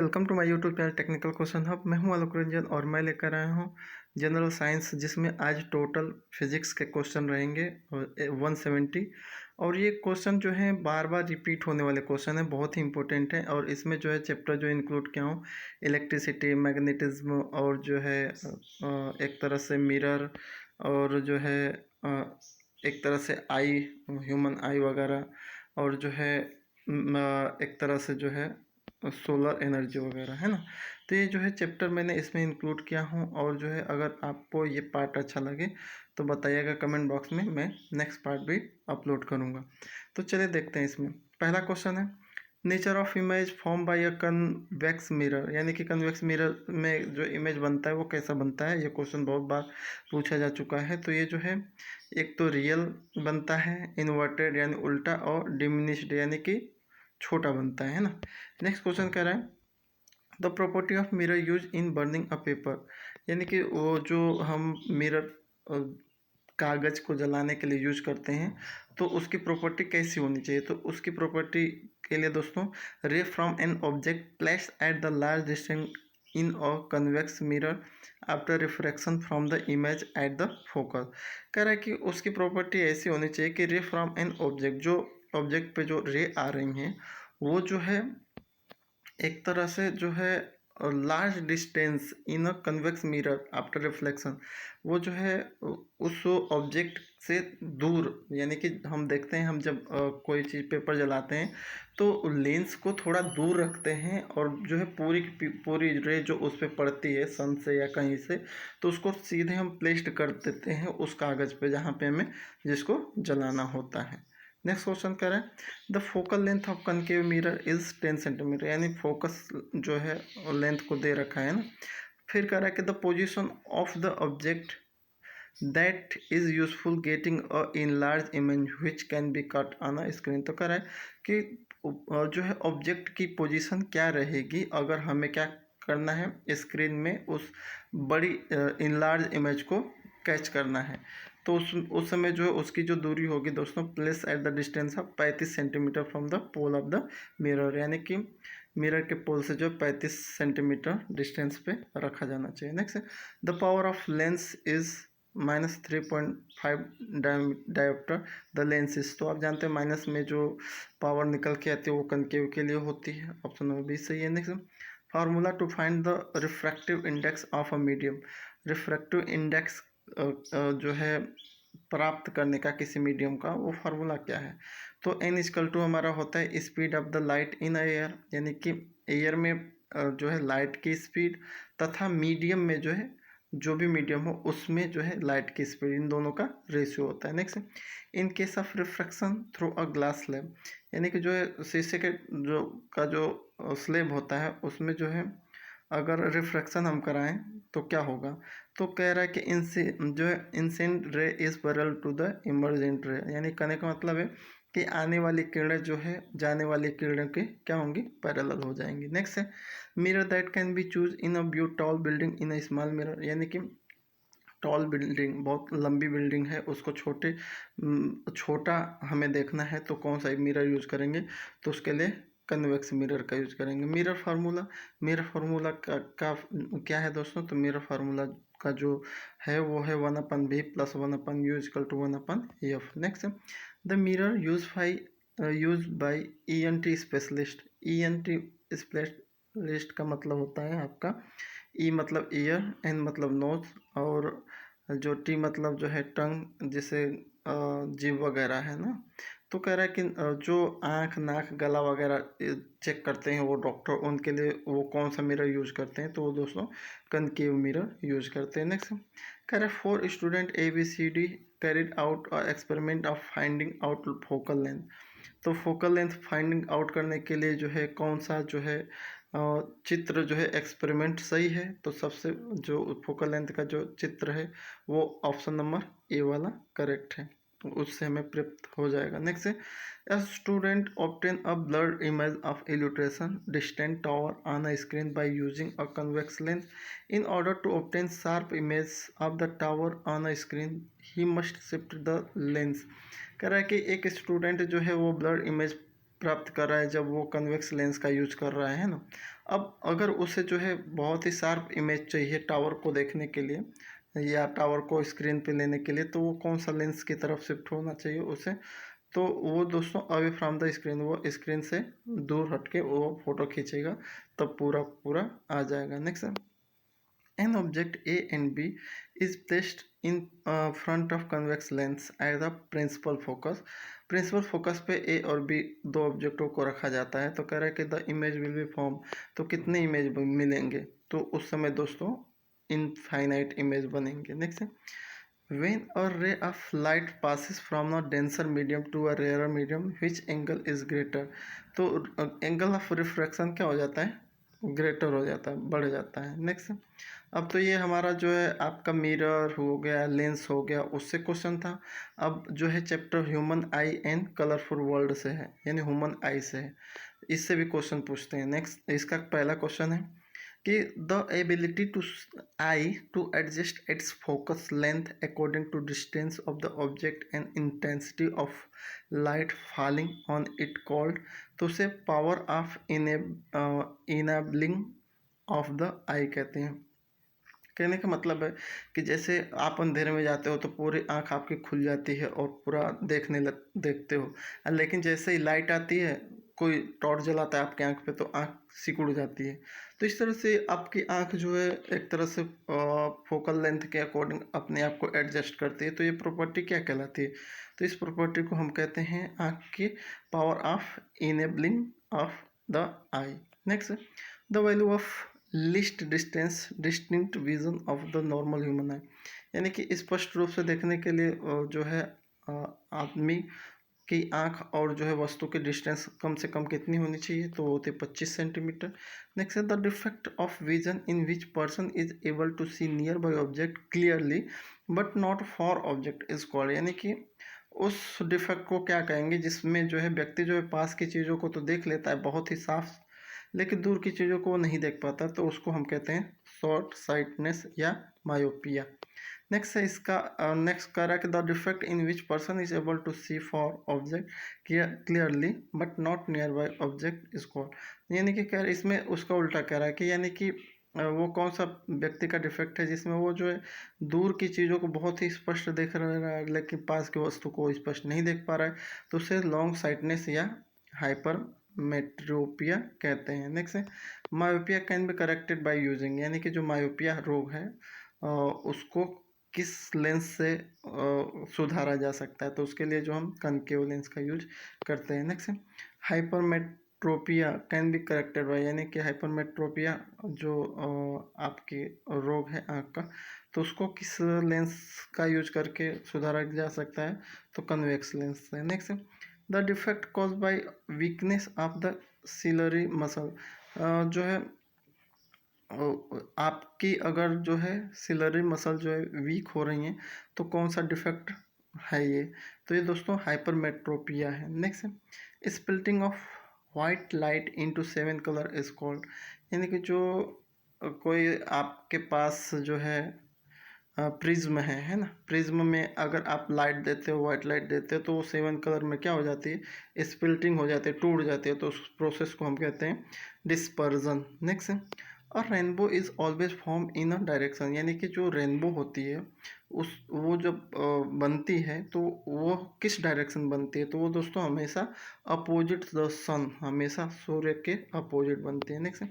Welcome to my YouTube channel technical question hub. मैं हूं आलोक रंजन और मैं लेकर आया हूं जनरल साइंस, जिसमें आज टोटल फिजिक्स के क्वेश्चन रहेंगे 170। और ये क्वेश्चन जो है बार बार रिपीट होने वाले क्वेश्चन है, बहुत ही इंपॉर्टेंट है। और इसमें जो है चैप्टर जो इंक्लूड किया हूँ इलेक्ट्रिसिटी, मैग्नेटिज्म और जो है एक तरह से मिरर और जो है एक तरह से आई, ह्यूमन आई वगैरह, और जो है एक तरह से जो है सोलर एनर्जी वगैरह, है ना। तो ये जो है चैप्टर मैंने इसमें इंक्लूड किया हूँ। और जो है अगर आपको ये पार्ट अच्छा लगे तो बताइएगा कमेंट बॉक्स में, मैं नेक्स्ट पार्ट भी अपलोड करूँगा। तो चलिए देखते हैं। इसमें पहला क्वेश्चन है, nature of image form by a convex mirror, यानी कि कन्वेक्स मिरर में जो इमेज बनता है वो कैसा बनता है। ये क्वेश्चन बहुत बार पूछा जा चुका है। तो ये जो है एक तो रियल बनता है, इन्वर्टेड यानी उल्टा, और डिमिनिश्ड यानी कि छोटा बनता है ना। नेक्स्ट क्वेश्चन कह रहा है, the property of mirror use in burning a paper, यानी कि वो जो हम मिरर कागज़ को जलाने के लिए यूज करते हैं तो उसकी प्रॉपर्टी कैसी होनी चाहिए। तो उसकी प्रॉपर्टी के लिए दोस्तों, रे from an object place at the large distance in a convex mirror after refraction from the image at the focus. कह रहा है कि उसकी प्रॉपर्टी ऐसी होनी चाहिए कि रे फ्रॉम एन ऑब्जेक्ट, जो ऑब्जेक्ट पे जो रे आ रही हैं वो जो है एक तरह से जो है large distance in a convex mirror after reflection, वो जो है उस ऑब्जेक्ट से दूर, यानी कि हम देखते हैं, हम जब कोई चीज़ पेपर जलाते हैं तो लेंस को थोड़ा दूर रखते हैं और जो है पूरी की पूरी रे जो उस पर पड़ती है सन से या कहीं से, तो उसको सीधे हम प्लेस्ड कर देते हैं उस कागज़ पे जहाँ पे हमें जिसको जलाना होता है। नेक्स्ट क्वेश्चन कह रहा है, the focal length of concave mirror is 10 centimetre, यानी फोकस जो है लेंथ को दे रखा है ना। फिर कह रहा है कि the position of the object that is useful getting a in large image which can be cut on a screen. तो कह रहा है कि जो है ऑब्जेक्ट की पोजीशन क्या रहेगी अगर हमें क्या करना है, स्क्रीन में उस बड़ी इन लार्ज इमेज को कैच करना है। तो उस समय जो है उसकी जो दूरी होगी दोस्तों, place at the distance of 35 centimetre from the pole of the mirror, यानी कि मिरर के पोल से जो 35 सेंटीमीटर डिस्टेंस पे रखा जाना चाहिए। Next, the power of lens is -3.5 dioptre the lenses. तो आप जानते हैं माइनस में जो पावर निकल के आती है वो कनकेव के लिए होती है। ऑप्शन नंबर बी सही है। Next, formula to find the refractive index of a medium. Refractive index जो है प्राप्त करने का किसी मीडियम का, वो फार्मूला क्या है। तो n इक्वल टू हमारा होता है speed of the light in air, यानी कि एयर में जो है लाइट की स्पीड, तथा मीडियम में जो है जो भी मीडियम हो उसमें जो है लाइट की स्पीड, इन दोनों का रेशियो होता है। Next, in case of refraction through a glass slab, यानी कि जो है शीशे के जो स्लैब होता है उसमें जो है अगर रिफ्रैक्शन हम कराएं तो क्या होगा। तो कह रहा है कि इनसे जो है incident ray is parallel to the emergent ray, यानी कहने का मतलब है कि आने वाली किरणें जो है जाने वाली किरणों के क्या होंगी, पैरेलल हो जाएंगी। नेक्स्ट है, mirror that can B choose in a view tall building in a small mirror, यानी कि टॉल बिल्डिंग, बहुत लंबी बिल्डिंग है, उसको छोटा हमें देखना है तो कौन सा मिरर यूज करेंगे, तो उसके लिए कन्वेक्स मिरर का यूज करेंगे। मिरर फार्मूला का क्या है दोस्तों। तो मिरर फार्मूला का जो है वो है 1/v plus 1/u equal to 1/f। Next, the mirror use by ENT specialist. ENT specialist का मतलब होता है आपका, ई मतलब ईयर, एन मतलब नोज, और जो टी मतलब जो है टंग, जिसे जीभ वगैरह है ना। तो कह रहा है कि जो आँख, नाक, गला वगैरह चेक करते हैं वो डॉक्टर, उनके लिए वो कौन सा मिरर यूज करते हैं, तो वो दोस्तों कनकेव मिरर यूज करते हैं। नेक्स्ट कह रहा है, 4 student ABCD carried out experiment of finding out focal length. तो फोकल लेंथ फाइंडिंग आउट करने के लिए जो है कौन सा जो है चित्र जो है एक्सपेरिमेंट सही है। तो सबसे जो फोकल लेंथ का जो चित्र है वो ऑप्शन नंबर ए वाला करेक्ट है, तो उससे हमें प्राप्त हो जाएगा। नेक्स्ट है, a student obtain a blurred image of illustration distant tower on a screen by using a convex lens. In order to obtain sharp image of the tower on a screen, he must shift the lens. कह रहा है कि एक student जो है वो blur image प्राप्त कर रहा है जब वो कन्वेक्स लेंस का यूज कर रहा है ना। अब अगर उसे जो है बहुत ही शार्प इमेज चाहिए टावर को देखने के लिए या टावर को स्क्रीन पे लेने के लिए, तो वो कौन सा लेंस की तरफ शिफ्ट होना चाहिए उसे, तो वो दोस्तों अवे फ्रॉम द स्क्रीन, वो स्क्रीन से दूर हट के वो फ़ोटो खींचेगा, तब पूरा पूरा आ जाएगा। Next, an object A and B is placed in front of convex lens at the principal focus। Principal focus पे ए और बी दो ऑब्जेक्टों को रखा जाता है, तो कह रहा है कि the image will be form, तो कितने इमेज मिलेंगे, तो उस समय दोस्तों इनफाइनाइट इमेज बनेंगे। Next, when a ray of light passes from a denser medium to a rarer medium, which angle is greater, तो एंगल ऑफ रिफ्रैक्शन क्या हो जाता है, ग्रेटर हो जाता है, बढ़ जाता है। नेक्स्ट, अब तो ये हमारा जो है आपका मिरर हो गया, लेंस हो गया, उससे क्वेश्चन था। अब जो है chapter human I and colourful world से है, यानी ह्यूमन आई से है, इससे भी क्वेश्चन पूछते हैं। नेक्स्ट, इसका पहला क्वेश्चन है कि the ability to eye to adjust its focus length according to distance of the object and intensity of light falling on it called, तो उसे power of enabling of the eye कहते हैं। कहने का मतलब है कि जैसे आप अंधेरे में जाते हो तो पूरी आंख आपकी खुल जाती है और पूरा देखते हो, लेकिन जैसे ही लाइट आती है, कोई टॉर्च जलाता है आपकी आंख पे, तो आंख सिकुड़ जाती है। तो इस तरह से आपकी आंख जो है एक तरह से फोकल लेंथ के अकॉर्डिंग अपने आप को एडजस्ट करती है। तो ये प्रॉपर्टी क्या कहलाती है, तो इस प्रॉपर्टी को हम कहते हैं आंख की power of enabling of the I. Next, the value of list distance distinct vision of the normal human eye, यानी कि स्पष्ट रूप से देखने के लिए जो है आदमी की आंख और जो है वस्तु की डिस्टेंस कम से कम कितनी होनी चाहिए, तो वो होती है 25 सेंटीमीटर। नेक्स्ट है the defect of vision in which person is able to see nearby object clearly but not for object is called, यानी कि उस डिफेक्ट को क्या कहेंगे जिसमें जो है व्यक्ति जो है पास की चीज़ों को तो देख लेता है बहुत ही साफ, लेकिन दूर की चीज़ों को वो नहीं देख पाता, तो उसको हम कहते हैं शॉर्ट साइटनेस या मायोपिया। नेक्स्ट है इसका नेक्स्ट कह रहा है कि the defect in which person is able to see far object clearly but not nearby object is called, यानी कि कह इसमें उसका उल्टा कह रहा है कि यानी कि वो कौन सा व्यक्ति का डिफेक्ट है जिसमें वो जो है दूर की चीज़ों को बहुत ही स्पष्ट देख रहा है लेकिन पास की वस्तु को स्पष्ट नहीं देख पा रहा है, तो उसे लॉन्ग साइटनेस या हाइपर मेट्रोपिया कहते हैं। नेक्स्ट है myopia can be corrected by using, यानी कि जो मायोपिया रोग है उसको किस लेंस से सुधारा जा सकता है, तो उसके लिए जो हम कनकेव लेंस का यूज करते हैं। नेक्स्ट है hypermetropia can be corrected bye, यानी कि हाइपरमेट्रोपिया जो आपकी रोग है आँख का, तो उसको किस लेंस का यूज करके सुधारा जा सकता है, तो कन्वेक्स लेंस से। नेक्स्ट है the defect cause by weakness of the ciliary muscle, जो है आपकी अगर जो है सिलरी मसल जो है वीक हो रही हैं, तो कौन सा डिफेक्ट है ये, तो ये दोस्तों हाइपरमेट्रोपिया है। नेक्स्ट है splitting of white light into 7 colour is called, यानी कि जो कोई आपके पास जो है प्रिज्म है ना, प्रिज्म में अगर आप लाइट देते हो, वाइट लाइट देते हो, तो वो 7 कलर में क्या हो जाती है, स्प्लिटिंग हो जाती है, टूट जाती है, तो उस प्रोसेस को हम कहते हैं डिस्पर्जन। नेक्स्ट है और rainbow is always form in a direction, यानी कि जो रेनबो होती है उस वो जब बनती है तो वो किस डायरेक्शन बनती है, तो वो दोस्तों हमेशा अपोजिट द सन, हमेशा सूर्य के अपोजिट बनती है। Next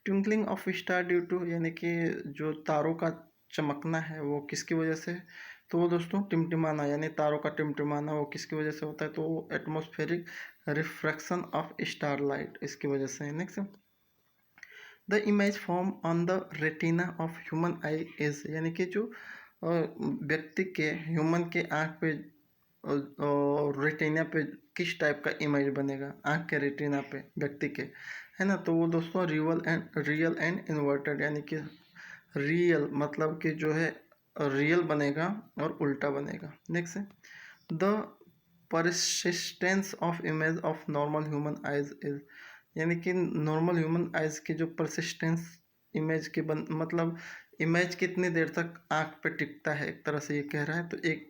twinkling of star due to, यानी कि जो तारों का चमकना है वो किसकी वजह से है, तो वो दोस्तों टिमटिमाना, यानी तारों का टिमटिमाना वो किसकी वजह से होता है, तो वो atmospheric refraction of star light इसकी वजह से है। Next the image form on the retina of human I is, यानी कि जो व्यक्ति के ह्यूमन के आँख पे रेटिना पे किस टाइप का इमेज बनेगा, आँख के रेटिना पे व्यक्ति के, है ना, तो वो दोस्तों रियल एंड इन्वर्टेड, यानी कि रियल मतलब कि जो है रियल बनेगा और उल्टा बनेगा। नेक्स्ट है the persistence of image of normal human eyes is, यानी कि नॉर्मल ह्यूमन आइज की जो परसिस्टेंस इमेज की मतलब इमेज कितनी देर तक आँख पे टिकता है, एक तरह से ये कह रहा है, तो एक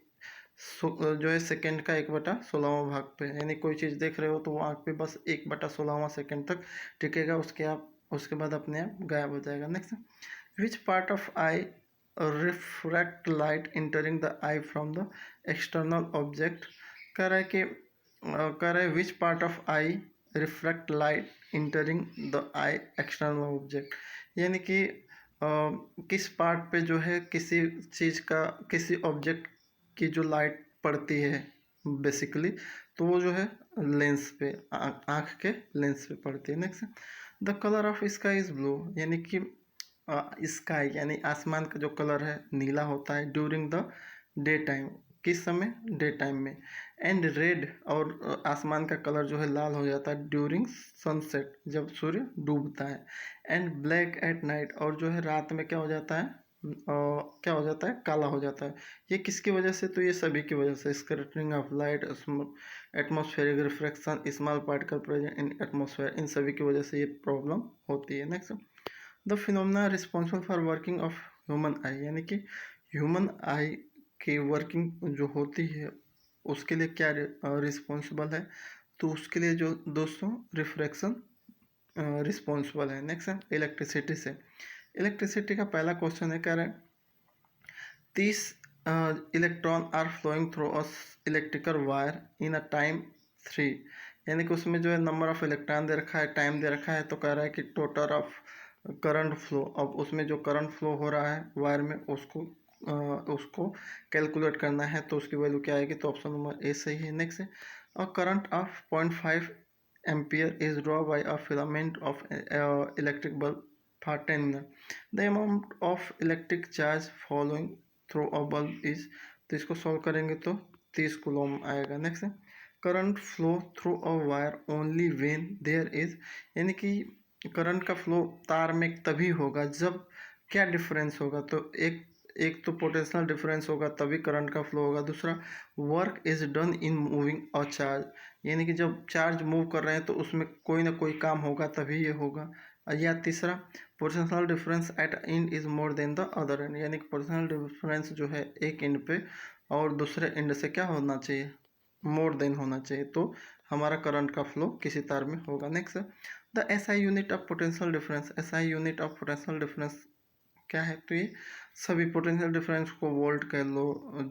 जो है सेकंड का 1/16वां भाग पे, यानी कोई चीज़ देख रहे हो तो वो आँख पे बस 1/16वां सेकंड तक टिकेगा, उसके आप उसके बाद अपने आप गायब हो जाएगा। Next, which part of eye refract light entering the eye from the external object. कह रहा है कि कह रहा है which part of eye refract light entering the eye external object, यानी कि किस पार्ट पे जो है किसी चीज़ का, किसी ऑब्जेक्ट की जो लाइट पड़ती है बेसिकली, तो वो जो है लेंस पे, आँख के लेंस पे पड़ती है। Next, the colour of sky is blue, यानी कि स्काई यानी आसमान का जो कलर है नीला होता है ड्यूरिंग द डे टाइम, किस समय, डे टाइम में। एंड रेड, और आसमान का कलर जो है लाल हो जाता है ड्यूरिंग सनसेट, जब सूर्य डूबता है। एंड ब्लैक एट नाइट, और जो है रात में क्या हो जाता है, क्या हो जाता है, काला हो जाता है। ये किसकी वजह से, तो ये सभी की वजह से, scattering of light, atmospheric reflection, small particle present in atmosphere, इन सभी की वजह से ये प्रॉब्लम होती है। Next, the phenomena responsible for working of human eye, यानी कि ह्यूमन आई की वर्किंग जो होती है उसके लिए क्या रिस्पॉन्सिबल है, तो उसके लिए जो दोस्तों रिफ्रैक्शन रिस्पॉन्सिबल है। नेक्स्ट है इलेक्ट्रिसिटी से। इलेक्ट्रिसिटी का पहला क्वेश्चन है, कह रहे हैं 30 electron are flowing through a electrical wire in a time 3, यानी कि उसमें जो है नंबर ऑफ इलेक्ट्रॉन दे रखा है, टाइम दे रखा है, तो कह रहा है कि टोटल ऑफ करंट फ्लो, अब उसमें जो करंट फ्लो हो रहा है वायर में उसको कैलकुलेट करना है, तो उसकी वैल्यू क्या आएगी, तो ऑप्शन नंबर ए सही है। नेक्स्ट है a current of 0.5 ampere is draw bye a filament of electric bulb for 10 minute, the amount of electric charge following through a bulb is, तो इसको सॉल्व करेंगे तो 30 कूलम आएगा। नेक्स्ट है current flow through a wire only when there is, यानी कि current का flow तार में तभी होगा जब क्या डिफरेंस होगा, तो एक एक तो पोटेंशियल डिफरेंस होगा तभी करंट का फ्लो होगा। दूसरा work is done in moving a charge, यानी कि जब चार्ज मूव कर रहे हैं तो उसमें कोई ना कोई काम होगा तभी ये होगा। या तीसरा potential difference at and is more than the other and, यानी कि पोटेंशियल डिफरेंस जो है एक एंड पे और दूसरे एंड से क्या होना चाहिए, मोर देन होना चाहिए, तो हमारा करंट का फ्लो किसी तार में होगा। Next the SI unit of potential difference, SI unit of potential difference क्या है, तो ये सभी पोटेंशियल डिफरेंस को वोल्ट कह लो,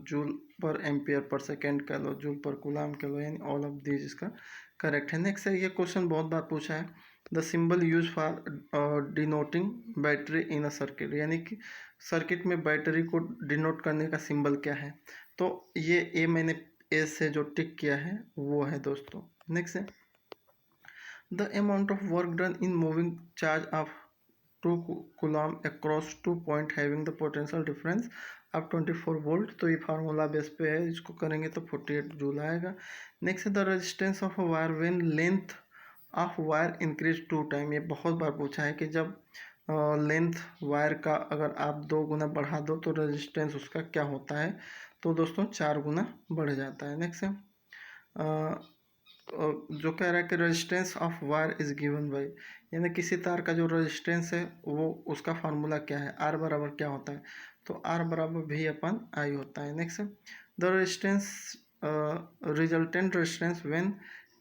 जूल पर एम्पियर पर सेकेंड कह लो, जूल पर कूलाम कह लो, यानी ऑल ऑफ दीज इसका करेक्ट है। नेक्स्ट है, ये क्वेश्चन बहुत बार पूछा है, the symbol use for denoting battery in a circuit, यानी कि सर्किट में बैटरी को डिनोट करने का सिंबल क्या है, तो ये ए मैंने ए से जो टिक किया है वो है दोस्तों। नेक्स्ट है the amount of work done in moving charge of 2 coulomb across 2 point having the potential difference of 24 volt, तो ये फार्मूला बेस पे है, इसको करेंगे तो 48 जूल आएगा। नेक्स्ट है the resistance of a wire when length of wire increase 2 time, ये बहुत बार पूछा है कि जब लेंथ वायर का अगर आप 2 गुना बढ़ा दो तो रेजिस्टेंस उसका क्या होता है, तो दोस्तों 4 गुना बढ़ जाता है। नेक्स्ट है जो कह रहा है कि resistance of wire is given by, यानी किसी तार का जो रेजिस्टेंस है वो उसका फार्मूला क्या है, आर बराबर क्या होता है, तो आर बराबर भी अपन आई होता है। Next the resistance resultant resistance when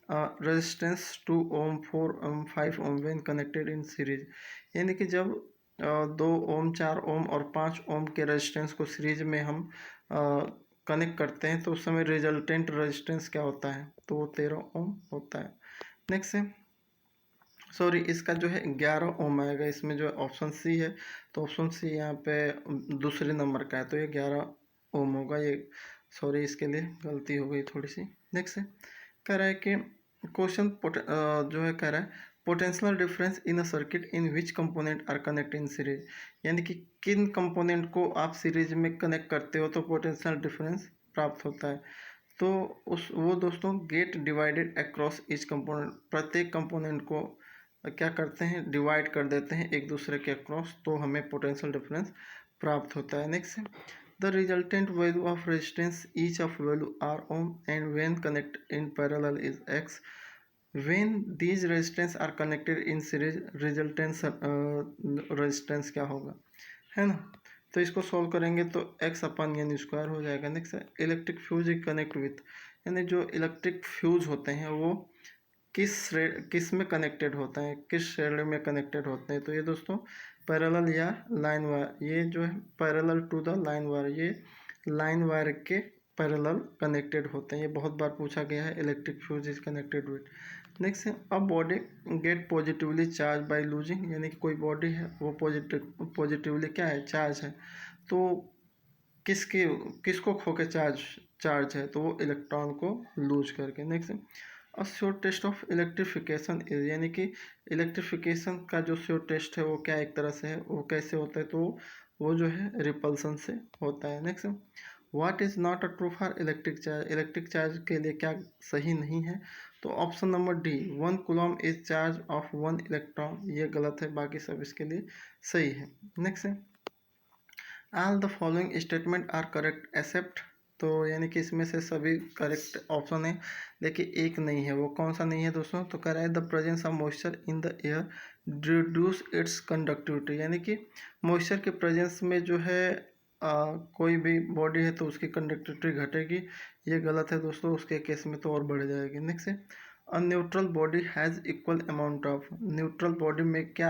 resistance 2 ohm 4 ohm 5 ohm when connected in series, यानी कि जब 2 ओम 4 ओम और 5 ओम के रेजिस्टेंस को सीरीज में हम कनेक्ट करते हैं तो उस समय रिजल्टेंट रेजिस्टेंस क्या होता है, तो वो 13 ओम होता है। नेक्स्ट है सॉरी इसका जो है 11 ओम आएगा, इसमें जो है ऑप्शन सी है, तो ऑप्शन सी यहाँ पे दूसरे नंबर का है, तो ये 11 ओम होगा। ये सॉरी इसके लिए गलती हो गई थोड़ी सी। नेक्स्ट है कह रहा है कि क्वेश्चन जो है कह रहा है potential difference in a circuit in which component are connect in series, यानी कि किन कंपोनेंट को आप सीरीज में कनेक्ट करते हो तो पोटेंशियल डिफरेंस प्राप्त होता है, तो उस वो दोस्तों gate divided across each component, प्रत्येक कंपोनेंट को क्या करते हैं, डिवाइड कर देते हैं एक दूसरे के अक्रॉस, तो हमें पोटेंशियल डिफरेंस प्राप्त होता है। Next the resultant value of resistance each of value are ohm and when connect in parallel is x, when these resistance are connected in series resultance resistance क्या होगा, है ना, तो इसको सॉल्व करेंगे तो x अपन यानी स्क्वायर हो जाएगा। Next electric fuse connect with, यानी जो इलेक्ट्रिक फ्यूज होते हैं वो किस में कनेक्टेड होता है, किस श्रेणी में कनेक्टेड होते हैं। तो ये दोस्तों पैरेलल या लाइन वायर, ये जो है parallel to the line wire, ये लाइन वायर के पैरेलल कनेक्टेड होते हैं। ये बहुत बार पूछा गया है, electric fuse is connected with. Next है a body get positively charge by losing, यानी कि कोई बॉडी है वो पॉजिटिवली क्या है, चार्ज है। तो किसको खो के चार्ज है, तो वो इलेक्ट्रॉन को लूज करके। Next a sure test of electrification is, यानी कि इलेक्ट्रिफिकेशन का जो श्योर टेस्ट है वो क्या एक तरह से है, वो कैसे होता है, तो वो जो है रिपल्सन से होता है। Next what is not a true for electric charge, electric charge के लिए क्या सही नहीं है, तो option number D 1 coulomb is charge of 1 electron, ये गलत है, बाकी सब इसके लिए सही है। नेक्स्ट है all the following statement are correct except, तो यानी कि इसमें से सभी करेक्ट ऑप्शन है लेकिन एक नहीं है, वो कौन सा नहीं है दोस्तों, तो कह रहा है the presence of moisture in the air reduce it's conductivity, यानी कि मॉइस्चर के प्रेजेंस में जो है कोई भी बॉडी है तो उसकी कंडक्टिविटी घटेगी, ये गलत है दोस्तों, उसके केस में तो और बढ़ जाएगी। नेक्स्ट है a neutral body has equal amount of, neutral body में क्या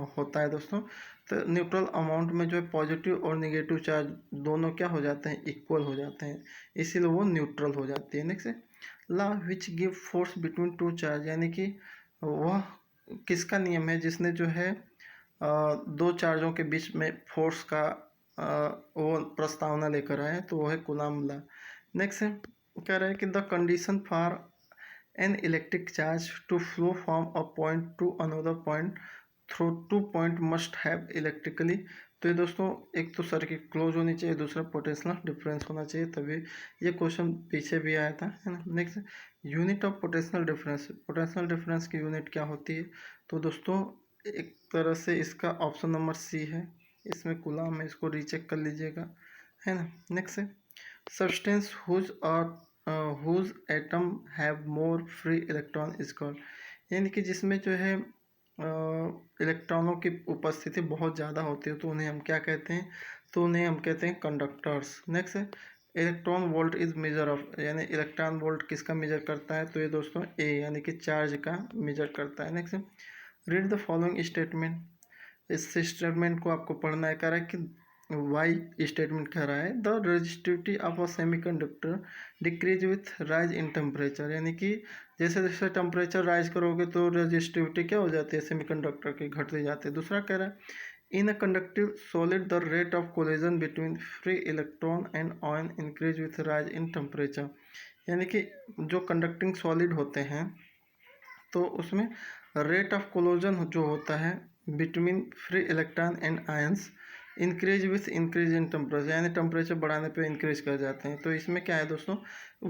होता है दोस्तों, तो न्यूट्रल अमाउंट में जो है पॉजिटिव और नेगेटिव चार्ज दोनों क्या हो जाते हैं, इक्वल हो जाते हैं, इसीलिए वो न्यूट्रल हो जाती है। नेक्स्ट है law which give force between two charge, यानी कि वह किसका नियम है जिसने जो है दो चार्जों के बीच में फोर्स का वो प्रस्तावना लेकर आए, तो वो है कूलॉम लॉ। नेक्स्ट है कह रहा है कि the condition for an electric charge to flow from a point to another point through two point must have electrically, तो ये दोस्तों एक तो सर्किट क्लोज होनी चाहिए, दूसरा पोटेंशियल डिफरेंस होना चाहिए, तभी ये क्वेश्चन पीछे भी आया था, है ना। Next unit of potential difference, potential difference की यूनिट क्या होती है, तो दोस्तों एक तरह से इसका ऑप्शन नंबर सी है, इसमें कूलॉम है, इसको रीचेक कर लीजिएगा, है ना। नेक्स्ट है substance whose atom have more free electron is called, यानी कि जिसमें जो है इलेक्ट्रॉनों की उपस्थिति बहुत ज़्यादा होती है तो उन्हें हम क्या कहते हैं, तो उन्हें हम कहते हैं कंडक्टर्स। नेक्स्ट है electron volt is measure of, यानी इलेक्ट्रॉन वोल्ट किसका मेजर करता है, तो ये दोस्तों ए यानी कि चार्ज का मेजर करता है। नेक्स्ट है रीड द फॉलोइंग स्टेटमेंट, इस स्टेटमेंट को आपको पढ़ना है, कह रहा है कि वाई स्टेटमेंट कह रहा है the resistivity of a semiconductor decrease with rise in temperature, यानी कि जैसे जैसे टेम्परेचर राइज करोगे तो रेजिस्टिविटी क्या हो जाती है सेमीकंडक्टर की, घटती जाती है। दूसरा कह रहा है in a conductive solid the rate of collision between free electron and ion increase with rise in temperature, यानी कि जो कंडक्टिंग सॉलिड होते हैं तो उसमें रेट ऑफ कोलिजन जो होता है between free electron and ions increase with increase in temperature, यानी टेम्परेचर बढ़ाने पे इंक्रीज कर जाते हैं। तो इसमें क्या है दोस्तों,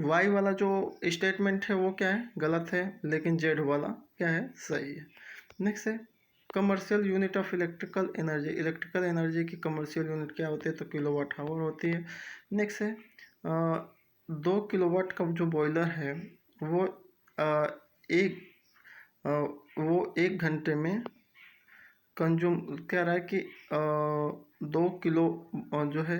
वाई वाला जो स्टेटमेंट है वो क्या है, गलत है, लेकिन जेड वाला क्या है, सही है। नेक्स्ट है commercial unit of electrical energy, electrical energy की कमर्शियल यूनिट क्या होती है, तो किलोवाट आवर होती है। नेक्स्ट है 2 किलोवाट का जो बॉयलर है वो एक वो 1 घंटे में कंज्यूम कह रहा है कि 2 किलो जो है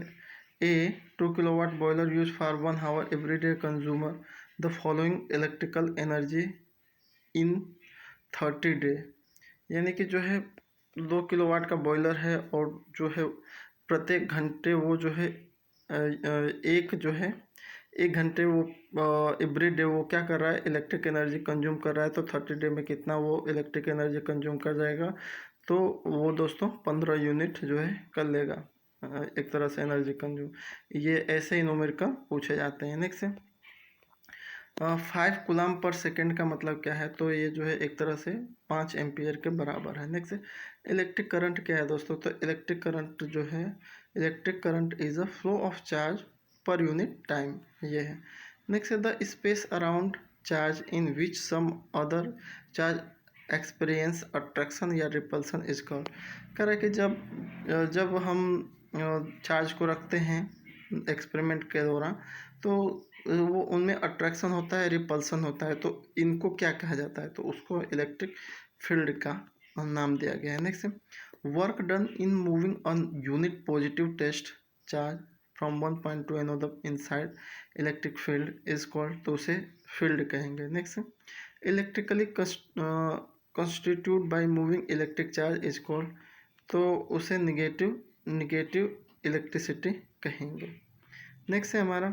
a 2 kilowatt boiler use for 1 hour everyday consumer the following electrical energy in 30 day, यानी कि जो है 2 किलोवाट का बॉयलर है और जो है प्रत्येक घंटे वो जो है एक जो है 1 घंटे वो एवरी डे वो क्या कर रहा है, इलेक्ट्रिक एनर्जी कंज्यूम कर रहा है, तो 30 डे में कितना वो इलेक्ट्रिक एनर्जी कंज्यूम कर जाएगा, तो वो दोस्तों 15 यूनिट जो है कर लेगा, एक तरह से एनर्जी कंज्यूम। ये ऐसे ही न्यूमेरिकल पूछे जाते हैं। नेक्स्ट है 5 कूलम पर सेकेंड का मतलब क्या है, तो ये जो है एक तरह से 5 एम्पियर के बराबर है। नेक्स्ट इलेक्ट्रिक करंट क्या है दोस्तों, तो इलेक्ट्रिक करंट जो है electric current is a flow of charge per unit time, ये है। नेक्स्ट है the space around charge in which some other charge experience attraction या रिपल्सन इज कॉल्ड, कह रहा है कि जब हम चार्ज को रखते हैं एक्सपेरिमेंट के दौरान तो वो उनमें अट्रैक्शन होता है, रिपल्सन होता है, तो इनको क्या कहा जाता है, तो उसको इलेक्ट्रिक फील्ड का नाम दिया गया है। Next work done in moving on unit positive test charge from one point to another inside electric field is called, तो उसे फील्ड कहेंगे। Next electrically constitute by moving electric charge is called, तो उसे निगेटिव इलेक्ट्रिसिटी कहेंगे। Next है हमारा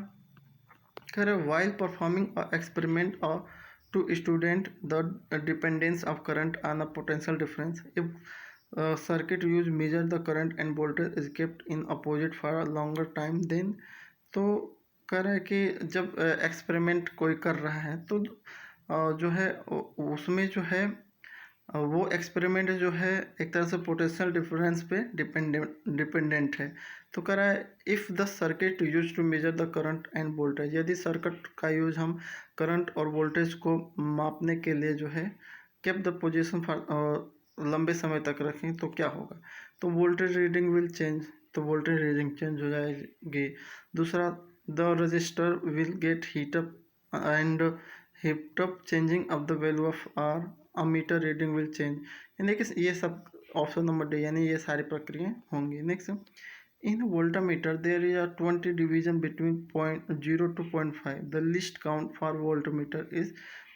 कह रहे वाइल परफॉर्मिंग एक्सपेरिमेंट और to student the dependence of current on a potential difference if circuit use measure the current and voltage is kept in opposite for a longer time then, तो कह रहा है कि जब एक्सपेरिमेंट कोई कर रहा है तो जो है उसमें जो है वो एक्सपेरिमेंट जो है एक तरह से पोटेंशियल डिफरेंस पे डिपेंडेंट है। तो कह रहा है if the circuit use to measure the current and voltage, यदि सर्किट का यूज हम करंट और वोल्टेज को मापने के लिए जो है केप द पोजीशन फॉर लंबे समय तक रखें तो क्या होगा, तो वोल्टेज रीडिंग विल चेंज, तो वोल्टेज रीडिंग चेंज हो जाएगी। दूसरा the resistor will get heat up and heat up changing of the value of R a meter reading will change, यानी कि ये सब ऑप्शन नंबर डी यानी ये सारी प्रक्रियाएं होंगी। Next in voltameter there is a 20 division between 0 to 0.5 the least count for voltmeter is,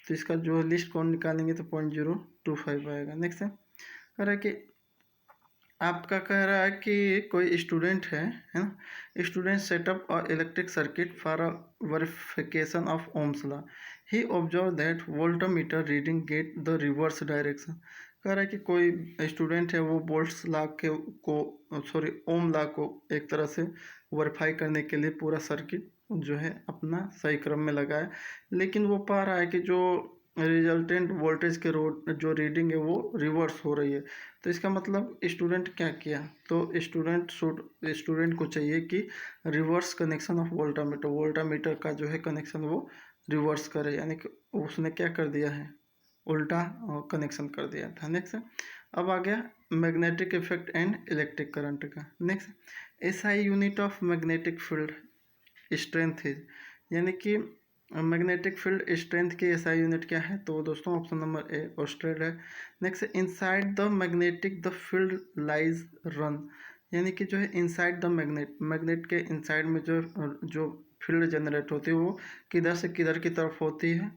तो इसका जो लिस्ट काउंट निकालेंगे तो 0.025 आएगा। नेक्स्ट कह रहा है कि आपका कह रहा है कि कोई स्टूडेंट है ना, स्टूडेंट सेटअप और electric circuit for a verification of Ohm's law, he observe that voltmeter reading get the reverse direction. कह रहा है कि कोई स्टूडेंट है वो वोल्ट्स लॉ के को सॉरी ओम लॉ को एक तरह से वेरीफाई करने के लिए पूरा सर्किट जो है अपना सही क्रम में लगाया, लेकिन वो पा रहा है कि जो रिजल्टेंट वोल्टेज के जो रीडिंग है वो रिवर्स हो रही है। तो इसका मतलब स्टूडेंट क्या किया, तो स्टूडेंट को चाहिए कि रिवर्स कनेक्शन ऑफ वोल्टामीटर का जो है कनेक्शन वो रिवर्स करे, यानी कि उसने क्या कर दिया है, उल्टा कनेक्शन कर दिया था। नेक्स्ट अब आ गया magnetic effect and electric current का। Next SI unit of magnetic field strength is, यानी कि मैग्नेटिक फील्ड स्ट्रेंथ की एसआई यूनिट क्या है, तो दोस्तों ऑप्शन नंबर ए ऑस्ट्रेड है। Next inside the magnetic the field lines run, यानी कि जो है इनसाइड द मैग्नेट के इनसाइड में जो फील्ड जनरेट होती है वो किधर से किधर की तरफ होती है,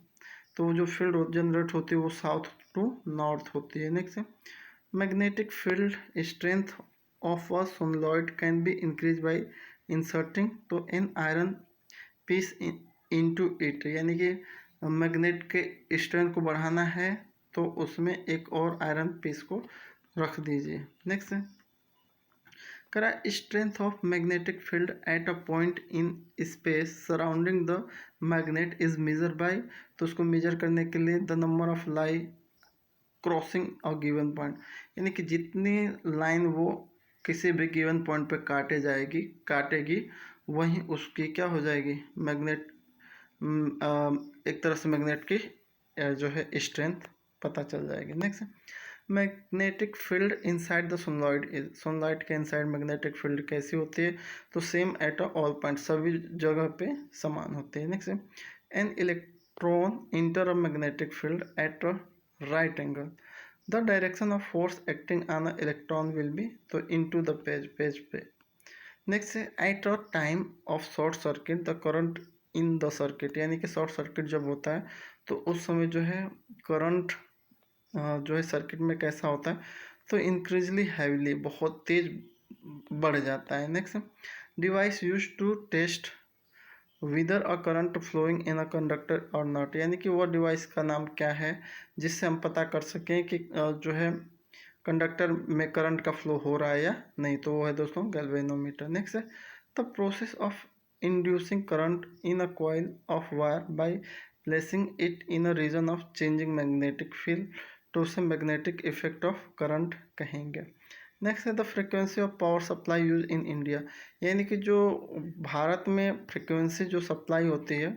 तो जो फील्ड जनरेट होती है वो साउथ टू नॉर्थ होती है। Next magnetic field strength of a solenoid can be increase by inserting to an iron piece into it, यानी कि मैग्नेट के स्ट्रेंथ को बढ़ाना है तो उसमें एक और आयरन पीस को रख दीजिए। नेक्स्ट करा strength of magnetic field at a point in space surrounding the magnet is measure by, तो उसको मेजर करने के लिए the number of lie crossing a given point, यानी कि जितनी लाइन वो किसी भी गिवन पॉइंट पे काटेगी वहीं उसकी क्या हो जाएगी मैग्नेट एक तरह से मैग्नेट की जो है स्ट्रेंथ पता चल जाएगी। Next magnetic field inside the solenoid के इनसाइड मैग्नेटिक फील्ड कैसी होती है, तो सेम एट ऑल पॉइंट सभी जगह पे समान होती है। Next an electron inter a magnetic field at a right angle the direction of force acting on a electron will be, तो इनटू द पेज पे। Next at a time of short circuit the current in the circuit, यानी कि short circuit जब होता है तो उस समय जो है करंट जो है सर्किट में कैसा होता है, तो इंक्रीजली हैवीली बहुत तेज बढ़ जाता है। Next device use to test whether a current flowing in a conductor और नॉट, यानी कि वो डिवाइस का नाम क्या है जिससे हम पता कर सकें कि जो है कंडक्टर में करंट का फ्लो हो रहा है या नहीं, तो वो है दोस्तों गैल्वेनोमीटर। नेक्स्ट है the process of inducing current in a coil of wire by placing it in a region of changing magnetic field, तो उसे मैग्नेटिक इफेक्ट ऑफ करंट कहेंगे। नेक्स्ट है the frequency of power supply use in India, यानी कि जो भारत में frequency जो supply होती है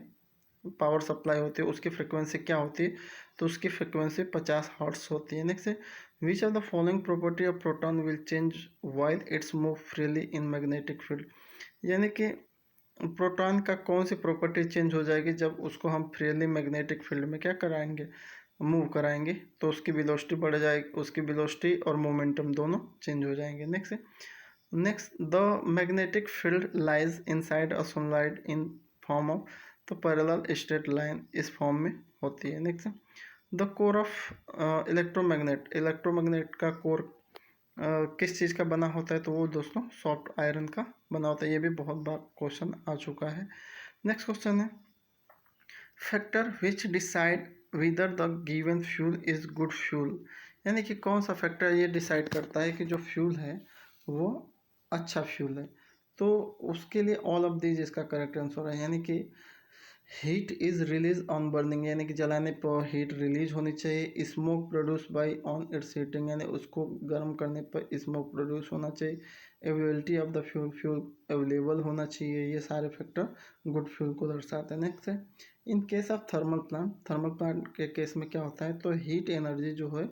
पावर सप्लाई होती है उसकी फ्रिक्वेंसी क्या होती है, तो उसकी फ्रिक्वेंसी 50 हर्ट्ज होती है। Next which are the following property of proton will change while it's move freely in magnetic field, यानी कि प्रोटॉन का कौन सी प्रॉपर्टी चेंज हो जाएगी जब उसको हम फ्रीली मैग्नेटिक फील्ड में क्या कराएंगे मूव कराएंगे, तो उसकी वेलोसिटी बढ़ जाएगी, उसकी वेलोसिटी और मोमेंटम दोनों चेंज हो जाएंगे। Next the magnetic field lies inside a solenoid in form of, तो पैरेलल स्ट्रेट लाइन इस फॉर्म में होती है। Next the core of electromagnet का कोर किस चीज़ का बना होता है? तो वो दोस्तों सॉफ्ट आयरन का बना होता है। ये भी बहुत बार क्वेश्चन आ चुका है। नेक्स्ट क्वेश्चन है, factor which decide whether the given fuel is good fuel, यानी कि कौन सा फैक्टर ये डिसाइड करता है कि जो फ्यूल है वो अच्छा फ्यूल है? तो उसके लिए ऑल ऑफ दीज इसका करेक्ट आंसर है, यानी कि heat is release on burning, यानी कि जलाने पर हीट रिलीज होनी चाहिए। Smoke produce by on it's heating, यानी उसको गर्म करने पर स्मोक प्रोड्यूस होना चाहिए। Availability of the fuel, fuel available होना चाहिए। ये सारे फैक्टर गुड फ्यूल को दर्शाते हैं। नेक्स्ट है, in case of thermal plant के केस में क्या होता है? तो हीट एनर्जी जो है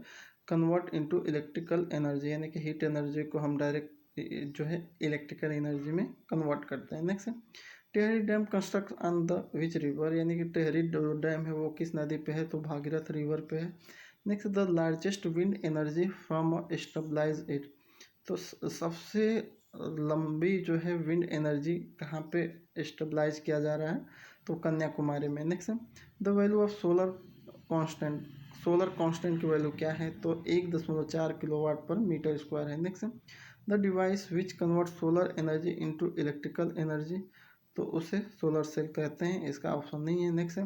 कन्वर्ट इनटू इलेक्ट्रिकल एनर्जी, यानी कि हीट एनर्जी को हम डायरेक्ट जो है इलेक्ट्रिकल एनर्जी में कन्वर्ट करते हैं। नेक्स्ट है, Tehri dam construct on the which river, यानी कि टेहरी डैम है वो किस नदी पे है? तो भागीरथ रिवर पे है। Next, the largest wind energy from stabilize it, तो सबसे लंबी जो है विंड एनर्जी कहाँ पे स्टेबलाइज किया जा रहा है? तो कन्याकुमारी में। Next, the value of constant solar constant की वैल्यू क्या है? तो 1.4 किलोवाट पर मीटर स्क्वायर है। Next, the device which convert solar energy into electrical energy, तो उसे सोलर सेल कहते हैं। इसका ऑप्शन नहीं है। नेक्स्ट है,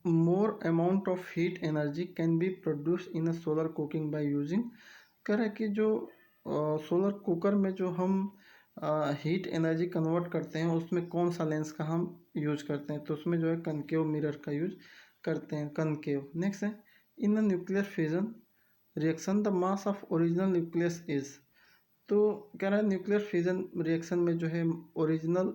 more amount of heat energy can be produce in a solar cooking by using, कह रहा है कि जो सोलर कुकर में जो हम हीट एनर्जी कन्वर्ट करते हैं उसमें कौन सा लेंस का हम यूज करते हैं? तो उसमें जो है कनकेव मिरर का यूज करते हैं, कनकेव। नेक्स्ट है, in a nuclear fission reaction the mass of original nucleus is, तो कह रहा है न्यूक्लियर फिजन रिएक्शन में जो है ओरिजिनल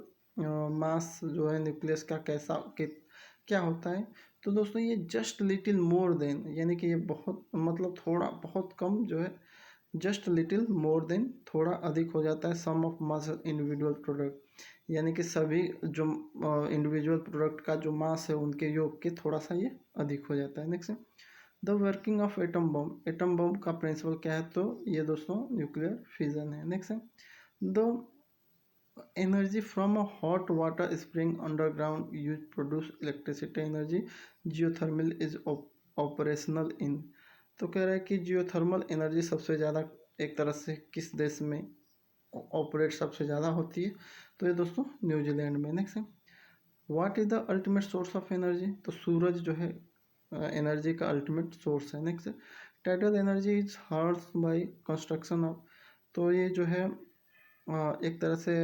मास जो है न्यूक्लियस का क्या होता है? तो दोस्तों ये जस्ट लिटिल मोर देन, यानी कि ये बहुत मतलब थोड़ा बहुत कम जो है, जस्ट लिटिल मोर देन थोड़ा अधिक हो जाता है सम ऑफ मास इंडिविजुअल प्रोडक्ट, यानी कि सभी जो इंडिविजुअल प्रोडक्ट का जो मास है उनके योग के थोड़ा सा ये अधिक हो जाता है। Next, the working of atom bomb का प्रिंसिपल क्या है? तो ये दोस्तों न्यूक्लियर फिजन है। नेक्स्ट है, the energy from a hot water spring underground use produce electricity energy, geothermal is operational in, तो कह रहा है कि जियोथर्मल एनर्जी सबसे ज़्यादा एक तरह से किस देश में ऑपरेट सबसे ज़्यादा होती है? तो ये दोस्तों न्यूजीलैंड में। नेक्स्ट है, what is the ultimate source of energy, तो सूरज जो है एनर्जी का अल्टीमेट सोर्स है। Next, tidal energy is harness by construction of, तो ये जो है एक तरह से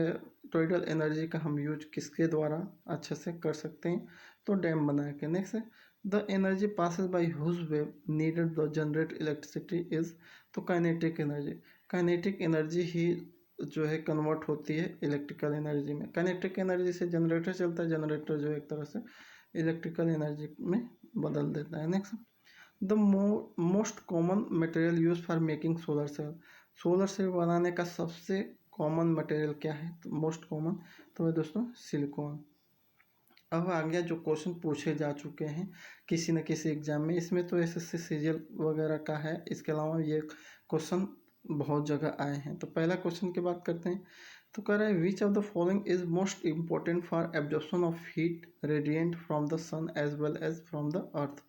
टाइडल एनर्जी का हम यूज किसके द्वारा अच्छे से कर सकते हैं? तो डैम बना के। नेक्स्ट है, the energy passes by whose wave needed the generate electricity is, तो काइनेटिक एनर्जी, काइनेटिक एनर्जी ही जो है कन्वर्ट होती है इलेक्ट्रिकल एनर्जी में। काइनेटिक एनर्जी से जनरेटर चलता है, जनरेटर जो है एक तरह से इलेक्ट्रिकल एनर्जी में बदल देता है। Next, the most common material use for making solar cell, solar cell बनाने का सबसे कॉमन मटेरियल क्या है? तो मोस्ट कॉमन, तो है दोस्तों सिलिकॉन। अब आ गया जो क्वेश्चन पूछे जा चुके हैं किसी न किसी एग्जाम में, इसमें तो एसएससी सीजीएल वगैरह का है, इसके अलावा ये क्वेश्चन बहुत जगह आए हैं। तो पहला क्वेश्चन की बात करते हैं, तो कह रहा है which of the following is most important for absorption of heat radiant from the sun as well as from the earth,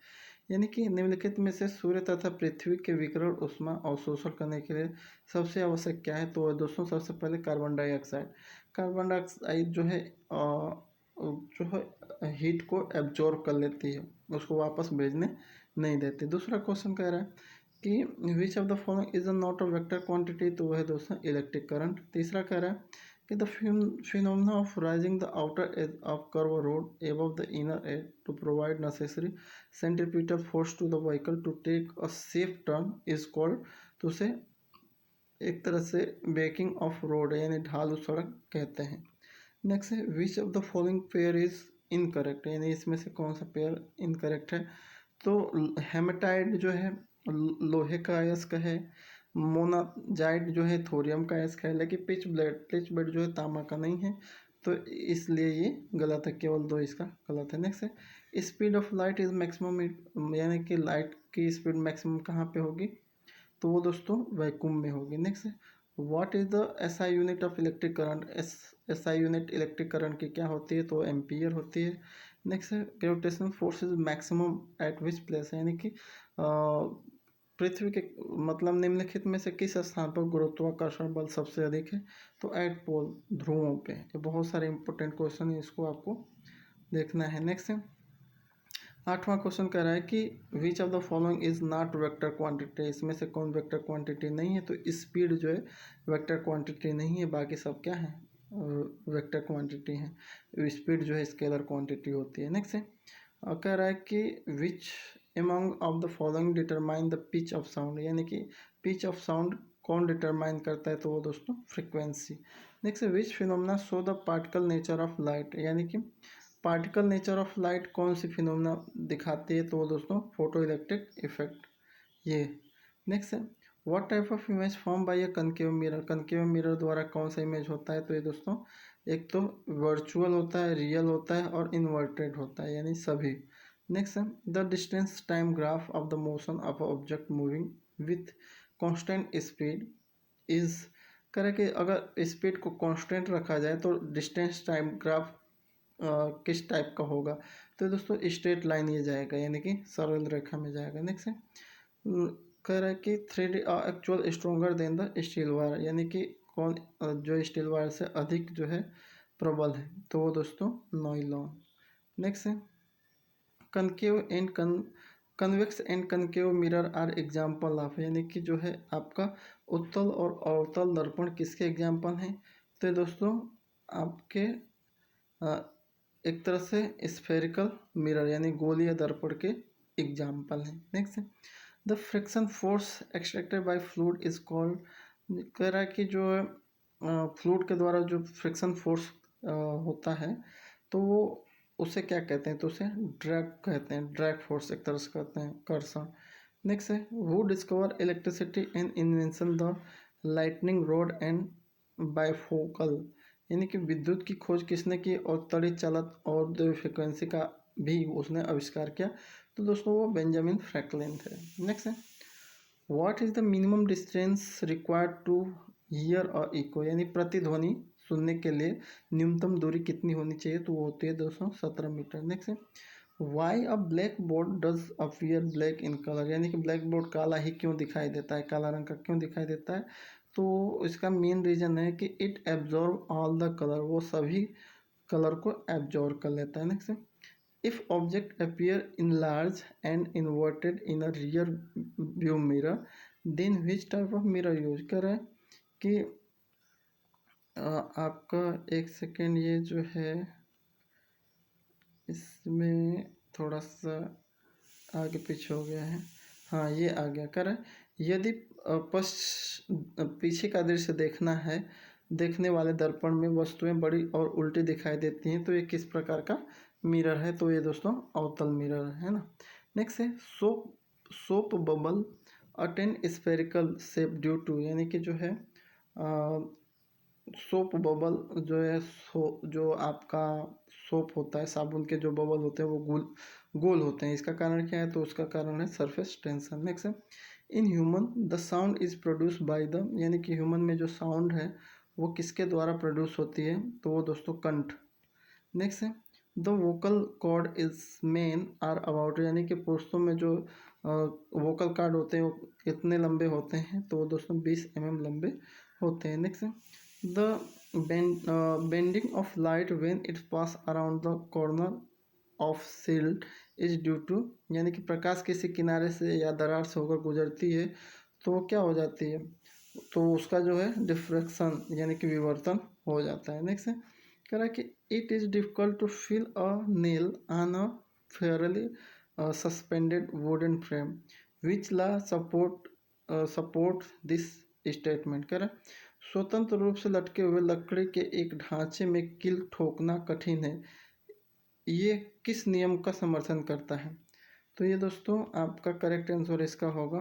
यानी कि निम्नलिखित में से सूर्य तथा पृथ्वी के विकिरण ऊष्मा अवशोषण करने के लिए सबसे आवश्यक क्या है? तो दोस्तों सबसे पहले कार्बन डाइऑक्साइड, कार्बन डाइऑक्साइड जो है हीट को एब्जॉर्ब कर लेती है, उसको वापस भेजने नहीं देती। दूसरा क्वेश्चन कह रहा है कि विच of the following is not a vector quantity, तो वह है दोस्तों इलेक्ट्रिक करंट। तीसरा कह रहा है कि the phenomena of rising the outer edge of curve road above the inner edge to provide necessary centripetal force to the vehicle to take a safe turn is called, तो उसे एक तरह से बेकिंग ऑफ रोड यानी ढालू सड़क कहते हैं। नेक्स्ट है which of the following pair is incorrect, यानी इसमें से कौन सा पेयर इनकरेक्ट है? तो हेमेटाइट जो है लोहे का अयस्क है, मोनाजाइट जो है थोरियम का अयस्क है, लेकिन पिच ब्लेड जो है तांबा का नहीं है, तो इसलिए ये गलत है, केवल दो इसका गलत है। नेक्स्ट है speed of light is maximum, यानी कि लाइट की स्पीड मैक्सिमम कहाँ पे होगी? तो वो दोस्तों वैक्यूम में होगी। नेक्स्ट है what is the SI unit of electric current, SI unit electric current की क्या होती है? तो एम्पियर होती है। नेक्स्ट है gravitational force is maximum eight which place, यानी कि पृथ्वी के मतलब निम्नलिखित में से किस स्थान पर गुरुत्वाकर्षण बल सबसे अधिक है, तो एट पोल, ध्रुवों पे। ये बहुत सारे इंपॉर्टेंट क्वेश्चन है, इसको आपको देखना है। नेक्स्ट है 8वां क्वेश्चन कह रहा है कि विच of the following is not vector quantity, इसमें से कौन वेक्टर क्वांटिटी नहीं है, तो स्पीड जो है वेक्टर क्वांटिटी नहीं है, बाकी सब क्या है वेक्टर क्वांटिटी है। स्पीड जो है स्केलर क्वांटिटी होती है। नेक्स्ट है कह रहा है कि which among of the following determine the pitch of sound, यानी कि पिच ऑफ साउंड कौन डिटरमाइन करता है, तो वो दोस्तों फ्रिक्वेंसी। नेक्स्ट है which phenomena show the particle nature of light, यानी कि पार्टिकल नेचर ऑफ लाइट कौन सी फिनोमेना दिखाती है, तो वो दोस्तों फोटो इलेक्ट्रिक इफेक्ट ये। नेक्स्ट है what type of image form by a concave mirror, concave mirror द्वारा कौन सा इमेज होता है, तो ये दोस्तों एक तो वर्चुअल होता है, रियल होता है और इन्वर्टेड होता है, यानी सभी। नेक्स्ट है the distance time graph of the motion of object moving with constant speed is, करे कि अगर स्पीड को कांस्टेंट रखा जाए तो डिस्टेंस टाइम ग्राफ किस टाइप का होगा, तो दोस्तों स्ट्रेट लाइन ये जाएगा, यानी कि सरल रेखा में जाएगा। नेक्स्ट है कह रहा है कि 3D actual stronger then the steel wire, यानी कि कौन जो स्टील वायर से अधिक जो है प्रबल है, तो वो दोस्तों नॉइलॉन। नेक्स्ट है concave and convex and concave mirror are example of, यानी कि जो है आपका उत्तल और अवतल दर्पण किसके एग्जाम्पल हैं, तो ये दोस्तों आपके एक तरह से स्फेरिकल मिरर यानी गोलीय दर्पण के एग्जाम्पल हैं। नेक्स्ट है the friction force extracted bye fluid is called, कह रहा है कि जो फ्लूइड के द्वारा जो फ्रिक्शन फोर्स होता है तो वो उसे क्या कहते हैं, तो उसे ड्रैग कहते हैं, ड्रैग फोर्स एक तरह से कहते हैं, कर्षण। नेक्स्ट है who discover electricity and invention the lightning rod and bifocal, यानी कि विद्युत की खोज किसने की और तड़ित चालक और जो फ्रिक्वेंसी का भी उसने आविष्कार किया, तो दोस्तों वो बेंजामिन फ्रैंकलिन थे। नेक्स्ट है what is the minimum distance required to hear a echo, यानी प्रतिध्वनि सुनने के लिए न्यूनतम दूरी कितनी होनी चाहिए, तो वो होती है 217 मीटर। नेक्स्ट है why a black board does appear black in colour, यानी कि ब्लैक बोर्ड काला ही क्यों दिखाई देता है, काला रंग का क्यों दिखाई देता है, तो इसका मेन रीज़न है कि it absorb all the colour, वो सभी कलर को एब्जॉर्ब कर लेता है। Next if object appear in large and inverted in a rear view mirror then which type of mirror use कर रहा है कि आपका एक सेकेंड ये जो है इसमें थोड़ा सा आगे पीछे हो गया है, हाँ ये आ गया। कर यदि पीछे का दृश्य देखना है, देखने वाले दर्पण में वस्तुएं बड़ी और उल्टी दिखाई देती हैं, तो ये किस प्रकार का मिरर है, तो ये दोस्तों अवतल मिरर है ना। नेक्स्ट है soap bubble attain spherical shape due to, यानी कि जो है सोप बबल जो है जो आपका सोप होता है, साबुन के जो बबल होते हैं वो गोल गोल होते हैं, इसका कारण क्या है, तो उसका कारण है सरफेस टेंशन। नेक्स्ट है in human the sound is produce by the, यानी कि ह्यूमन में जो साउंड है वो किसके द्वारा प्रोड्यूस होती है, तो वो दोस्तों कंठ। नेक्स्ट है the vocal cord is men are about, यानी कि पुरुषों में जो वोकल कॉर्ड होते हैं वो कितने लंबे होते हैं, तो वो दोस्तों 20 mm लंबे होते हैं। नेक्स्ट है the bending of light when it pass around the corner of shield is due to, यानी कि प्रकाश किसी किनारे से या दरार से होकर गुजरती है तो वो क्या हो जाती है, तो उसका जो है डिफ्रैक्शन यानी कि विवर्तन हो जाता है। नेक्स्ट है कह रहा है कि it is difficult to feel a nail on a fairly suspended wooden frame which law support this statement. कह रहा है स्वतंत्र रूप से लटके हुए लकड़ी के एक ढांचे में कील ठोकना कठिन है, ये किस नियम का समर्थन करता है, तो ये दोस्तों आपका करेक्ट आंसर इसका होगा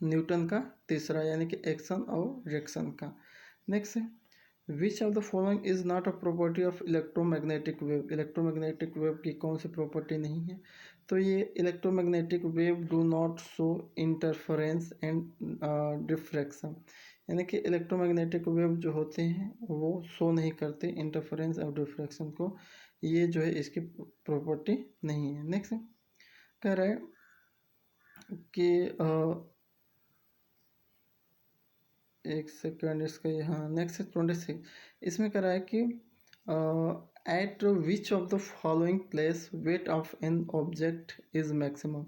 न्यूटन का तीसरा, यानी कि एक्शन और रिएक्शन का। नेक्स्ट है which of the following is not a property of electromagnetic wave, electromagnetic wave की कौन सी प्रॉपर्टी नहीं है, तो ये electromagnetic wave do not show interference and diffraction, यानी कि इलेक्ट्रोमैग्नेटिक वेव जो होते हैं वो शो नहीं करते इंटरफेरेंस और डिफ्रैक्शन को, ये जो है इसकी प्रॉपर्टी नहीं है। नेक्स्ट कह रहा है कि एक सेकेंड इसका यहाँ नेक्स्ट है 26। इसमें कह रहा है कि eight which of the following place weight of an object is maximum,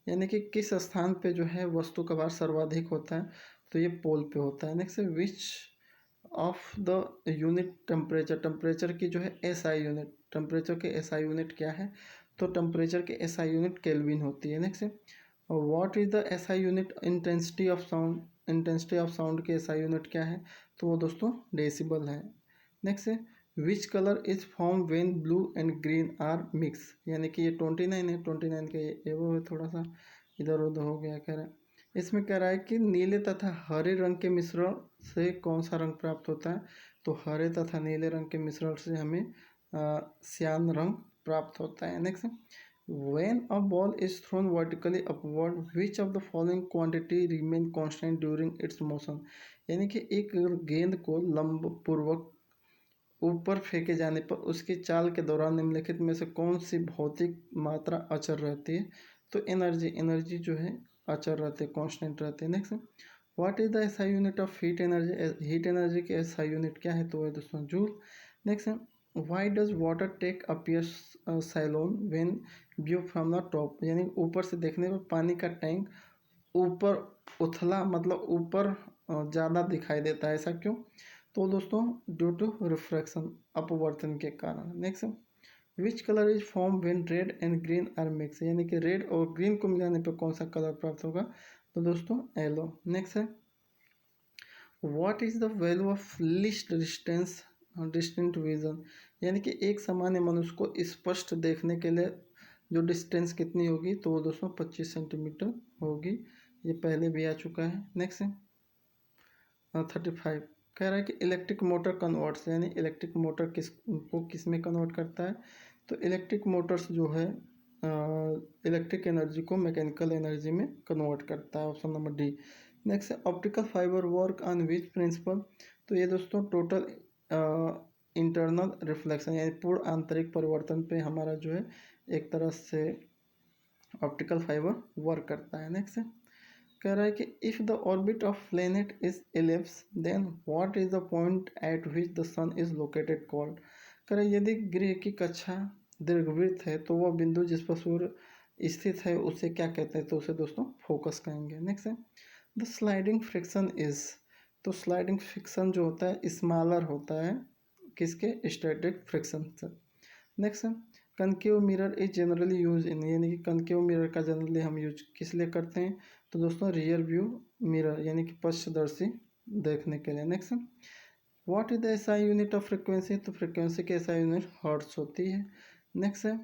यानी कि किस स्थान पे जो है वस्तु का भार सर्वाधिक होता है, तो ये पोल पे होता है। नेक्स्ट है which of the unit temperature, temperature की जो है एस आई यूनिट, टेम्परेचर के एस आई यूनिट क्या है, तो टेम्परेचर के एस आई यूनिट केल्विन होती है। नेक्स्ट है what is the S I unit intensity of sound, intensity of sound की एस आई यूनिट क्या है, तो वो दोस्तों डेसिबल है। नेक्स्ट है which colour is form when blue and green are mix, यानी कि ये 29 है, 29 का ये वो है, थोड़ा सा इधर उधर हो गया कह रहा है। इसमें कह रहा है कि नीले तथा हरे रंग के मिश्रण से कौन सा रंग प्राप्त होता है, तो हरे तथा नीले रंग के मिश्रण से हमें श्यान रंग प्राप्त होता है। Next When a ball is thrown vertically upward, which of the following quantity remain constant during its motion, यानी कि एक गेंद को लंब पूर्वक ऊपर फेंके जाने पर उसकी चाल के दौरान निम्नलिखित में से कौन सी भौतिक मात्रा अचर रहती है, तो एनर्जी, एनर्जी जो है अचर रहती है, कांस्टेंट रहती है। Next what is the SI unit of heat energy, heat energy की एसआई यूनिट क्या है, तो है दोस्तों joule. Next why does water take appears shallow when view from the top, यानी ऊपर से देखने पर पानी का टैंक ऊपर उथला मतलब ऊपर ज़्यादा दिखाई देता है, ऐसा क्यों, तो दोस्तों ड्यू टू रिफ्रैक्शन, अपवर्तन के कारण। Next which colour is form when red and green are mix, यानी कि रेड और ग्रीन को मिलाने पर कौन सा कलर प्राप्त होगा, तो दोस्तों येलो। नेक्स्ट है what is the value of least distance distant vision, यानी कि एक सामान्य मनुष्य को स्पष्ट देखने के लिए जो डिस्टेंस कितनी होगी, तो वो दोस्तों 25 सेंटीमीटर होगी, ये पहले भी आ चुका है। नेक्स्ट है 35 कह रहा है कि इलेक्ट्रिक मोटर कन्वर्ट्स, यानी इलेक्ट्रिक मोटर किस में कन्वर्ट करता है, तो इलेक्ट्रिक मोटर्स जो है इलेक्ट्रिक एनर्जी को मैकेनिकल एनर्जी में कन्वर्ट करता है, ऑप्शन नंबर डी। नेक्स्ट है optical fibre work on which principle, तो ये दोस्तों टोटल इंटरनल रिफ्लेक्शन, यानी पूर्ण आंतरिक परिवर्तन पे हमारा जो है एक तरह से ऑप्टिकल फाइबर वर्क करता है। नेक्स्ट कह रहा है कि if the orbit of planet is ellipse then what is the point at which the sun is located called, कह रहा है यदि गृह की कक्षा दीर्घवृत्त है तो वह बिंदु जिस पर सूर्य स्थित है उसे क्या कहते हैं, तो उसे दोस्तों फोकस कहेंगे। नेक्स्ट है द स्लाइडिंग फ्रिक्शन इज, तो स्लाइडिंग फ्रिक्शन जो होता है स्मॉलर होता है किसके, स्टैटिक फ्रिक्शन से। नेक्स्ट है concave mirror is generally use in, यानी कि कनकेव मिरर का जनरली हम यूज किस लिए करते हैं, तो दोस्तों रियर व्यू मिरर, यानी कि पश्चदर्शी देखने के लिए। Next what is the SI unit of frequency, तो फ्रिक्वेंसी की एसआई यूनिट हर्ट्ज होती है। नेक्स्ट है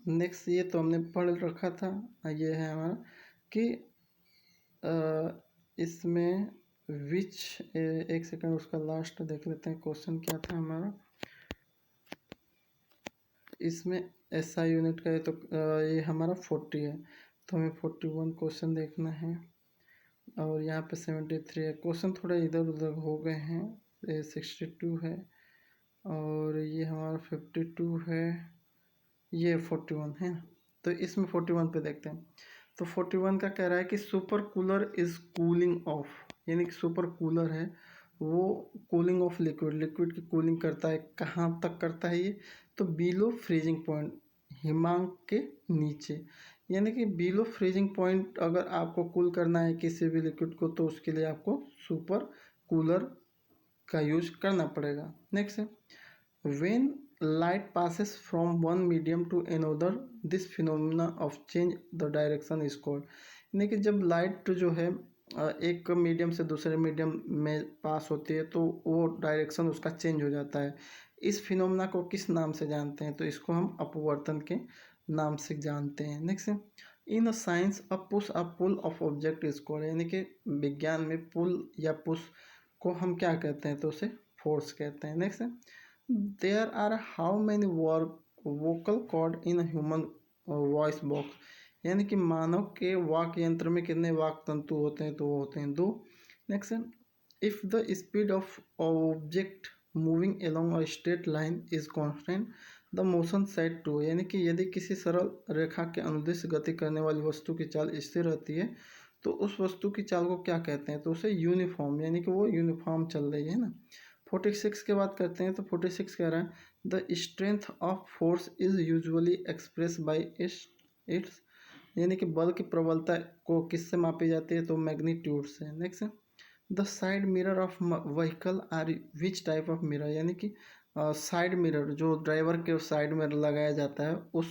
नेक्स्ट ये तो हमने पढ़ रखा था, ये है हमारा कि इसमें विच, एक सेकंड उसका लास्ट देख लेते हैं क्वेश्चन क्या था हमारा, इसमें एसआई यूनिट का है तो ये हमारा 40 है, तो हमें 41 क्वेश्चन देखना है, और यहाँ पे 73 है, क्वेश्चन थोड़ा इधर उधर हो गए हैं, ये 62 है, और ये हमारा 52 है, ये 41 है, तो इसमें 41 पे देखते हैं। तो 41 का कह रहा है कि super cooler is cooling of, यानी कि सुपर कूलर है वो कूलिंग ऑफ लिक्विड, लिक्विड की कूलिंग करता है, कहाँ तक करता है ये, तो बिलो फ्रीजिंग पॉइंट, हिमांक के नीचे, यानी कि बिलो फ्रीजिंग पॉइंट अगर आपको कूल करना है किसी भी लिक्विड को तो उसके लिए आपको सुपर कूलर का यूज करना पड़ेगा। नेक्स्ट है when light passes from one medium to another this phenomena of change the direction is called, यानी कि जब लाइट जो है एक मीडियम से दूसरे मीडियम में पास होती है तो वो डायरेक्शन उसका चेंज हो जाता है, इस फिनोमेना को किस नाम से जानते हैं, तो इसको हम अपवर्तन के नाम से जानते हैं। Next in a science a push a pull of object is called, यानी कि विज्ञान में पुल या पुश को हम क्या कहते हैं, तो उसे फोर्स कहते हैं। Next there are how many vocal cord in human voice box, यानी कि मानव के वाक यंत्र में कितने वाक तंतु होते हैं, तो वो होते हैं 2। Next if the speed of object moving along a straight line is constant, the motion said to, यानी कि यदि किसी सरल रेखा के अनुदिश गति करने वाली वस्तु की चाल स्थिर रहती है तो उस वस्तु की चाल को क्या कहते हैं, तो उसे यूनिफॉर्म, यानी कि वो यूनिफॉर्म चल रही है ना। 46 की बात करते हैं तो 46 कह रहा है the strength of force is usually express by its, यानी कि बल की प्रबलता को किससे मापी जाती है, तो मैग्नीट्यूड से। Next, the side mirror of vehicle are which type of mirror, यानी कि साइड मिरर जो ड्राइवर के साइड में लगाया जाता है उस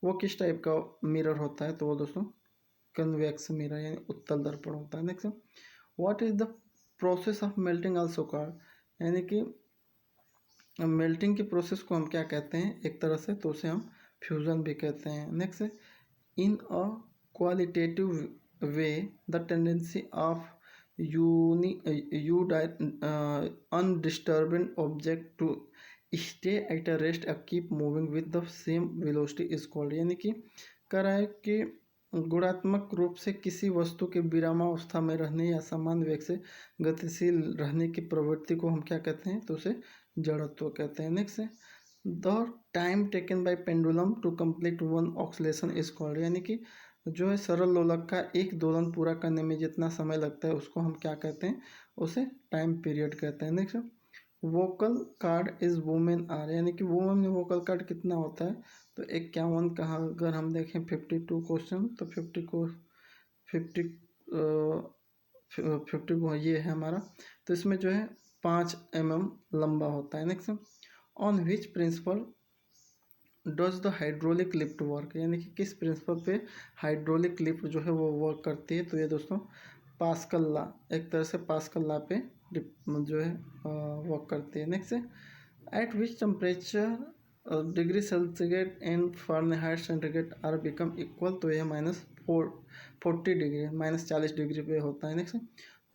वो किस टाइप का मिरर होता है, तो वो दोस्तों कन्वेक्स मिरर यानी उत्तल दर्पण होता है। Next, what is the process of melting also called, यानी कि मेल्टिंग की प्रोसेस को हम क्या कहते हैं एक तरह से, तो उसे हम फ्यूजन भी कहते हैं। Next, in a qualitative way the tendency of undisturbed object to stay at a rest a keep moving with the same velocity is called, यानी कि कह रहा है कि गुणात्मक रूप से किसी वस्तु के विरामावस्था में रहने या समान वेग से गतिशील रहने की प्रवृत्ति को हम क्या कहते हैं, तो उसे जड़त्व कहते हैं। नेक्स्ट है the time taken by pendulum to complete one oscillation is called, यानी कि जो है सरल लोलक का एक दोलन पूरा करने में जितना समय लगता है उसको हम क्या कहते हैं, उसे टाइम पीरियड कहते हैं। Next, vocal cord is women are, यानी कि वुमेन में वोकल कार्ड कितना होता है, तो 51 का अगर हम देखें 52 क्वेश्चन तो 50 को 50 50 को ये है हमारा, तो इसमें जो है 5 mm लंबा होता है। Next, on which principle does the hydraulic lift work, यानी कि किस प्रिंसिपल पे हाइड्रोलिक लिफ्ट जो है वो वर्क करती है, तो ये दोस्तों पास्कल लॉ, एक तरह से पास्कल लॉ पे जो है वर्क करती है। Next, at which temperature degree Celsius and Fahrenheit centigrade are become equal, तो यह -40 डिग्री -40 डिग्री पे होता है। Next,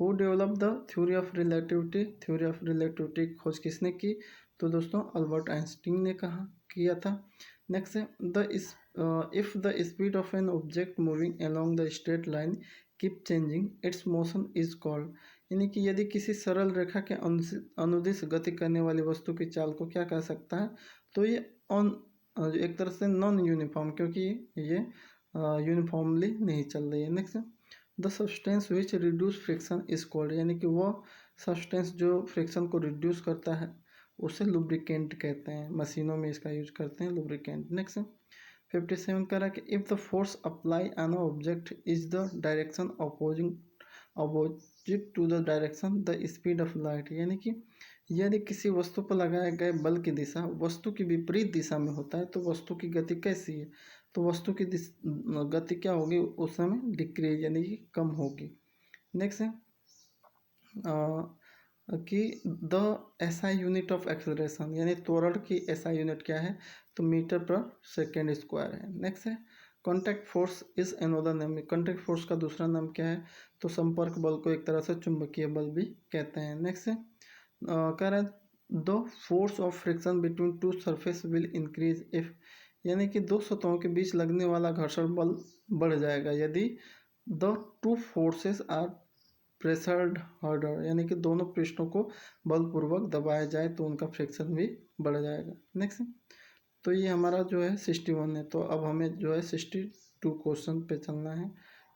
who develop the theory of relativity, theory of relativity खोज किसने की, तो दोस्तों अल्बर्ट आइंस्टीन ने किया था। नेक्स्ट है the if the speed of an object moving along the straight line keep changing it's motion is called, यानी कि यदि किसी सरल रेखा के अनुदिश गति करने वाली वस्तु की चाल को क्या कह सकता है, तो ये एक तरह से नॉन यूनिफॉर्म, क्योंकि ये यूनिफॉर्मली नहीं चल रही है। Next, the substance which reduce friction is called, यानी कि वह सब्सटेंस जो फ्रिक्शन को रिड्यूस करता है उसे लुब्रिकेंट कहते हैं, मशीनों में इसका यूज करते हैं लुब्रिकेंट। नेक्स्ट 57 कह रहा है कि if the force apply on a object is the direction opposite to the direction the speed of light, यानी कि यदि किसी वस्तु पर लगाए गए बल की दिशा वस्तु की विपरीत दिशा में होता है तो वस्तु की गति कैसी है, तो वस्तु की गति क्या होगी उस समय, डिक्रीज यानी कि कम होगी। नेक्स्ट है कि the SI unit of acceleration, यानी त्वरण की एसआई यूनिट क्या है, तो मीटर पर सेकेंड स्क्वायर है। नेक्स्ट है contact force is another name, contact force का दूसरा नाम क्या है, तो संपर्क बल को एक तरह से चुंबकीय बल भी कहते हैं। नेक्स्ट है कह रहा है the force of friction between two surface will increase if, यानी कि दो सतहों के बीच लगने वाला घर्षण बल बढ़ जाएगा यदि the two forces are pressured harder, यानी कि दोनों पृष्ठों को बलपूर्वक दबाया जाए तो उनका फ्रिक्शन भी बढ़ जाएगा। नेक्स्ट, तो ये हमारा जो है 61 है, तो अब हमें जो है 62 क्वेश्चन पे चलना है।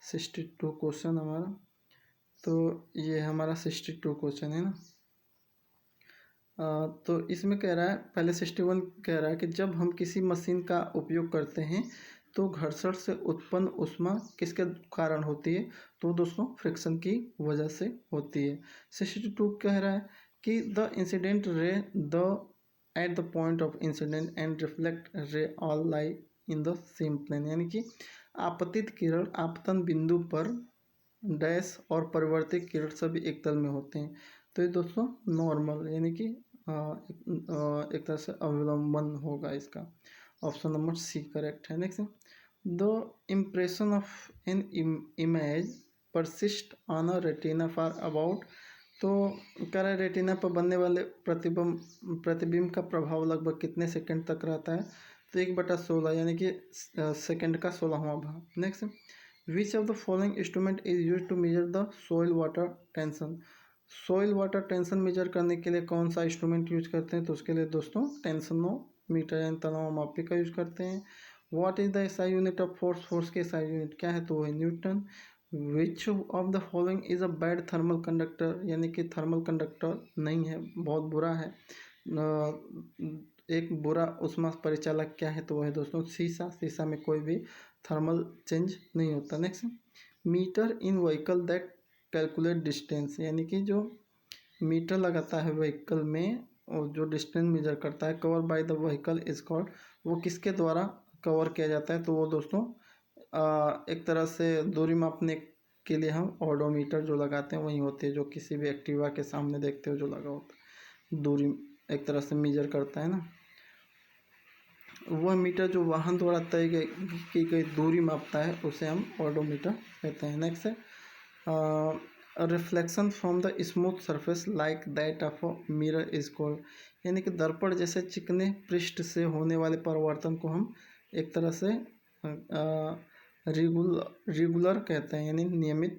62 क्वेश्चन हमारा, तो ये हमारा 62 क्वेश्चन है ना। तो इसमें कह रहा है पहले 61 कह रहा है कि जब हम किसी मशीन का उपयोग करते हैं तो घर्षण से उत्पन्न ऊष्मा किसके कारण होती है, तो दोस्तों फ्रिक्शन की वजह से होती है। 62 कह रहा है कि the incident ray the at the point of incident and reflect ray all lie in the same plane, यानी कि आपतित किरण आपतन बिंदु पर डैश और परिवर्तित किरण सभी एक तल में होते हैं, तो ये दोस्तों नॉर्मल यानी कि एक तरह से अवलंबन होगा इसका। ऑप्शन नंबर सी करेक्ट है। Next, the impression of an image persist on a retina for about, तो कह रहा है रेटिना पर बनने वाले प्रतिबिंब का प्रभाव लगभग कितने सेकंड तक रहता है, तो 1/16 यानी कि सेकंड का 16वां भाग। Next, which of the following instrument is use to measure the soil water tension, soil water tension measure करने के लिए कौन सा इंस्ट्रूमेंट यूज करते हैं? तो उसके लिए दोस्तों टेंसनोमीटर यानी तनाव मापी का यूज करते हैं। What is the SI unit of force? Force के एसआई यूनिट क्या है? तो वो है Newton. Which of the following is a bad thermal conductor? यानी कि थर्मल कंडक्टर नहीं है, बहुत बुरा है। एक बुरा उष्मा परिचालक क्या है? तो वह है दोस्तों शीशा। शीशा में कोई भी थर्मल चेंज नहीं होता। Next, meter in vehicle that calculate distance, यानी कि जो मीटर लगाता है व्हीकल में और जो डिस्टेंस मेजर करता है, cover by the vehicle is called, वो किसके द्वारा कवर किया जाता है? तो वो दोस्तों एक तरह से दूरी मापने के लिए हम ऑडोमीटर जो लगाते हैं वही होती है, जो किसी भी एक्टिवा के सामने देखते हो जो लगा होता है, दूरी एक तरह से मेजर करता है ना, वह मीटर जो वाहन द्वारा तय की गई दूरी मापता है उसे हम ऑडोमीटर कहते हैं। नेक्स्ट है reflection from the smooth surface like that of a mirror is called, यानी कि दर्पण जैसे चिकने पृष्ठ से होने वाले परिवर्तन को हम एक तरह से रेगुलर कहते हैं, यानी नियमित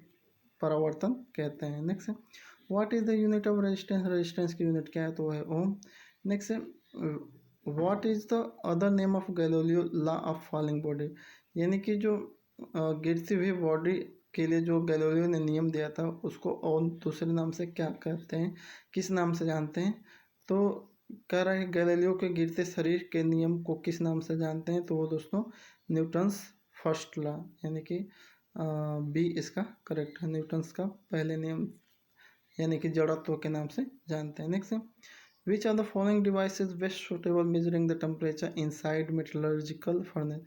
परावर्तन कहते हैं। नेक्स्ट है what is the unit of resistance? Resistance की यूनिट क्या है? तो है ओम। नेक्स्ट है what is the other name of Galileo law of falling body, यानी कि जो गिरती हुई बॉडी के लिए जो गैलीलियो ने नियम दिया था उसको और दूसरे नाम से क्या कहते हैं, किस नाम से जानते हैं? तो कह रहा है गैलीलियो के गिरते शरीर के नियम को किस नाम से जानते हैं? तो वो दोस्तों न्यूटन्स फर्स्ट लॉ, यानी कि बी इसका करेक्ट है, न्यूटन्स का पहले नियम यानी कि जड़त्व के नाम से जानते हैं। नेक्स्ट है which are the following device is best suitable measuring the temperature inside metallurgical furnace,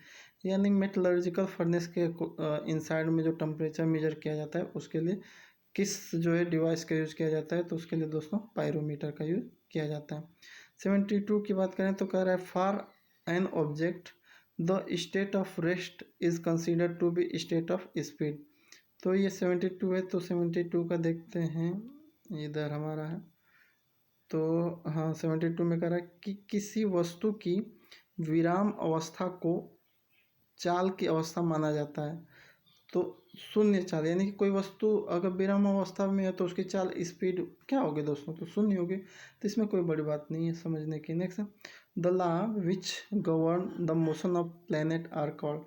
यानी मेटलर्जिकल फर्नेस के इनसाइड में जो टेम्परेचर मेजर किया जाता है उसके लिए किस जो है डिवाइस का यूज़ किया जाता है? तो उसके लिए दोस्तों पायरोमीटर का यूज़ किया जाता है। 72 की बात करें तो कह रहा है for an object the state of rest is considered to be state of speed, तो ये 72 है, तो 72 का देखते हैं, इधर हमारा है। तो हाँ 72 में कह रहा है कि किसी वस्तु की विराम अवस्था को चाल की अवस्था माना जाता है। तो शून्य चाल, यानी कि कोई वस्तु अगर विराम अवस्था में है तो उसकी चाल स्पीड क्या होगी दोस्तों? तो शून्य होगी। तो इसमें कोई बड़ी बात नहीं है समझने की। Next the law which govern the motion of planet are called,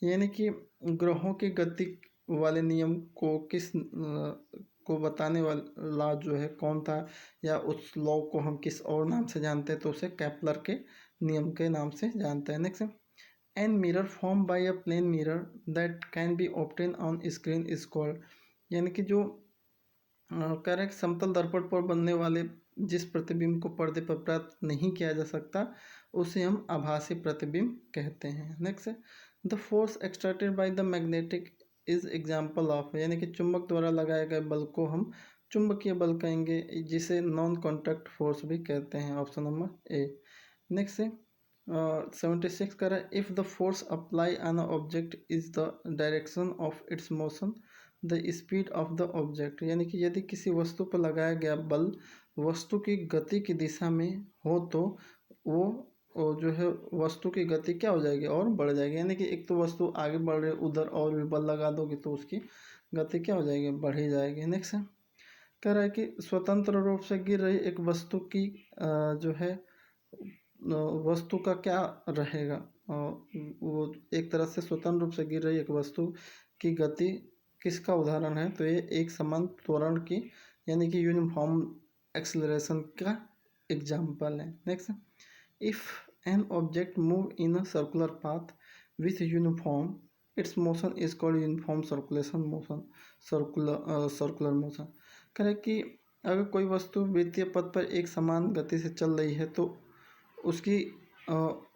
यानी कि ग्रहों की गति वाले नियम को को बताने वाला जो है कौन था, या उस लॉ को हम किस और नाम से जानते हैं? तो उसे केपलर के नियम के नाम से जानते हैं। Next an mirror form by a plane mirror that can be obtain on screen is called, यानी कि जो कह रहे हैं कि समतल दर्पण पर बनने वाले जिस प्रतिबिंब को पर्दे पर प्राप्त नहीं किया जा सकता उसे हम आभासी प्रतिबिंब कहते हैं। नेक्स्ट है the force extracted by the magnetic is example of, यानी कि चुंबक द्वारा लगाए गए बल को हम चुंबकीय बल कहेंगे, जिसे नॉन कॉन्टैक्ट फोर्स भी कहते हैं। ऑप्शन नंबर ए। नेक्स्ट है 76 कर रहा है if the force apply on a object is the direction of its motion the speed of the object, यानी कि यदि किसी वस्तु पर लगाया गया बल वस्तु की गति की दिशा में हो तो वो जो है वस्तु की गति क्या हो जाएगी? और बढ़ जाएगी, यानी कि एक तो वस्तु आगे बढ़ रही है उधर और भी बल लगा दोगे तो उसकी गति क्या हो जाएगी? बढ़ ही जाएगी। नेक्स्ट है कह रहा है कि स्वतंत्र रूप से गिर रही एक वस्तु की जो है वस्तु का क्या रहेगा? वो एक तरह से स्वतंत्र रूप से गिर रही एक वस्तु की गति किसका उदाहरण है? तो ये एक समान त्वरण की यानी कि यूनिफॉर्म एक्सेलरेशन का एग्जाम्पल है। Next if an object move in a circular path with uniform it's motion is called uniform circulation motion, circular motion. कह रहे कि अगर कोई वस्तु वृत्तीय पथ पर एक समान गति से चल रही है तो उसकी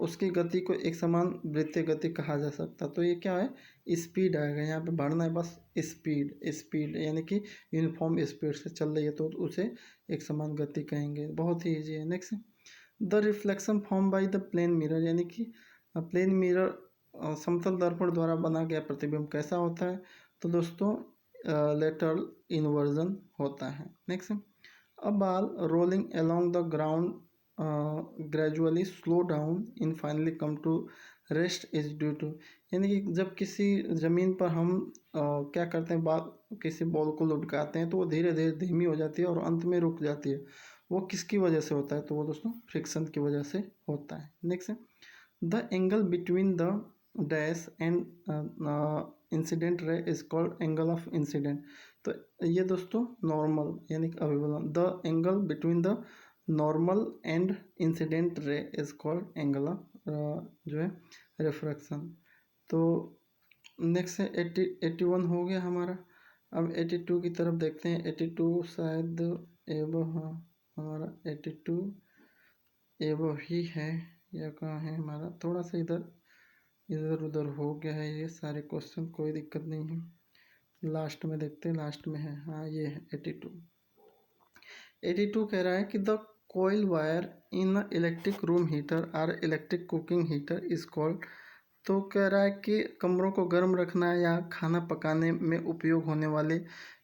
उसकी गति को एक समान वृत्तीय गति कहा जा सकता। तो ये क्या है? स्पीड आएगा, यहाँ पे बढ़ना है बस। स्पीड यानी कि यूनिफॉर्म स्पीड से चल रही है तो उसे एक समान गति कहेंगे। बहुत ही ईजी है। Next the reflection form by the plane mirror, यानी कि प्लेन मिरर समतल दर्पण द्वारा बना गया प्रतिबिंब कैसा होता है? तो दोस्तों लेटरल इन्वर्जन होता है। Next a ball rolling along the ground gradually slow down and finally come to rest is due to, यानी कि जब किसी ज़मीन पर हम क्या करते हैं, किसी बॉल को लुढ़काते हैं तो वो धीरे धीरे धीमी हो जाती है और अंत में रुक जाती है। वो किसकी वजह से होता है? तो वो दोस्तों फ्रिक्शन की वजह से होता है। नेक्स्ट है the angle between the dash and incident ray is called angle of incidence. तो ये दोस्तों नॉर्मल यानी कि अभिवलन, the angle between the normal and incident ray is called angle of जो है रिफ्रैक्शन। तो नेक्स्ट है 81 हो गया हमारा। अब 82 की तरफ देखते हैं। 82 शायद एबो, हाँ हमारा 82 एबो ही है या कहाँ है हमारा, थोड़ा सा इधर इधर उधर हो गया है ये सारे क्वेश्चन, कोई दिक्कत नहीं है। लास्ट में देखते हैं, लास्ट में है, हाँ ये है 82। 82 कह रहा है कि the coil wire in electric room heater और electric cooking heater is called. तो कह रहा है कि कमरों को गर्म रखना या खाना पकाने में उपयोग होने वाले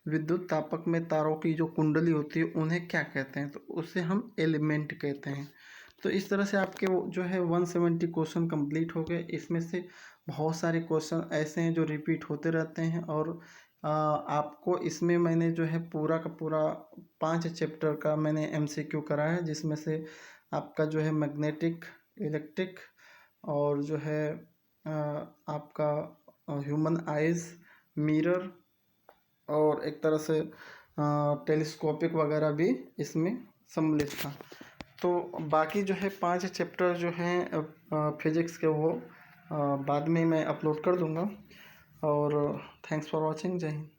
विद्युत तापक में तारों की जो कुंडली होती है उन्हें क्या कहते हैं? तो उसे हम एलिमेंट कहते हैं। तो इस तरह से आपके वो जो है 170 क्वेश्चन कंप्लीट हो गए। इसमें से बहुत सारे क्वेश्चन ऐसे हैं जो रिपीट होते रहते हैं और आपको इसमें मैंने जो है पूरा का पूरा 5 चैप्टर का मैंने एमसीक्यू करा है, जिसमें से आपका जो है मैग्नेटिक, इलेक्ट्रिक और जो है आपका ह्यूमन आइज़, मिरर और एक तरह से टेलीस्कोपिक वगैरह भी इसमें सम्मिलित था। तो बाकी जो है 5 चैप्टर जो हैं फिज़िक्स के वो बाद में मैं अपलोड कर दूंगा। और थैंक्स फॉर वॉचिंग। जय हिंद।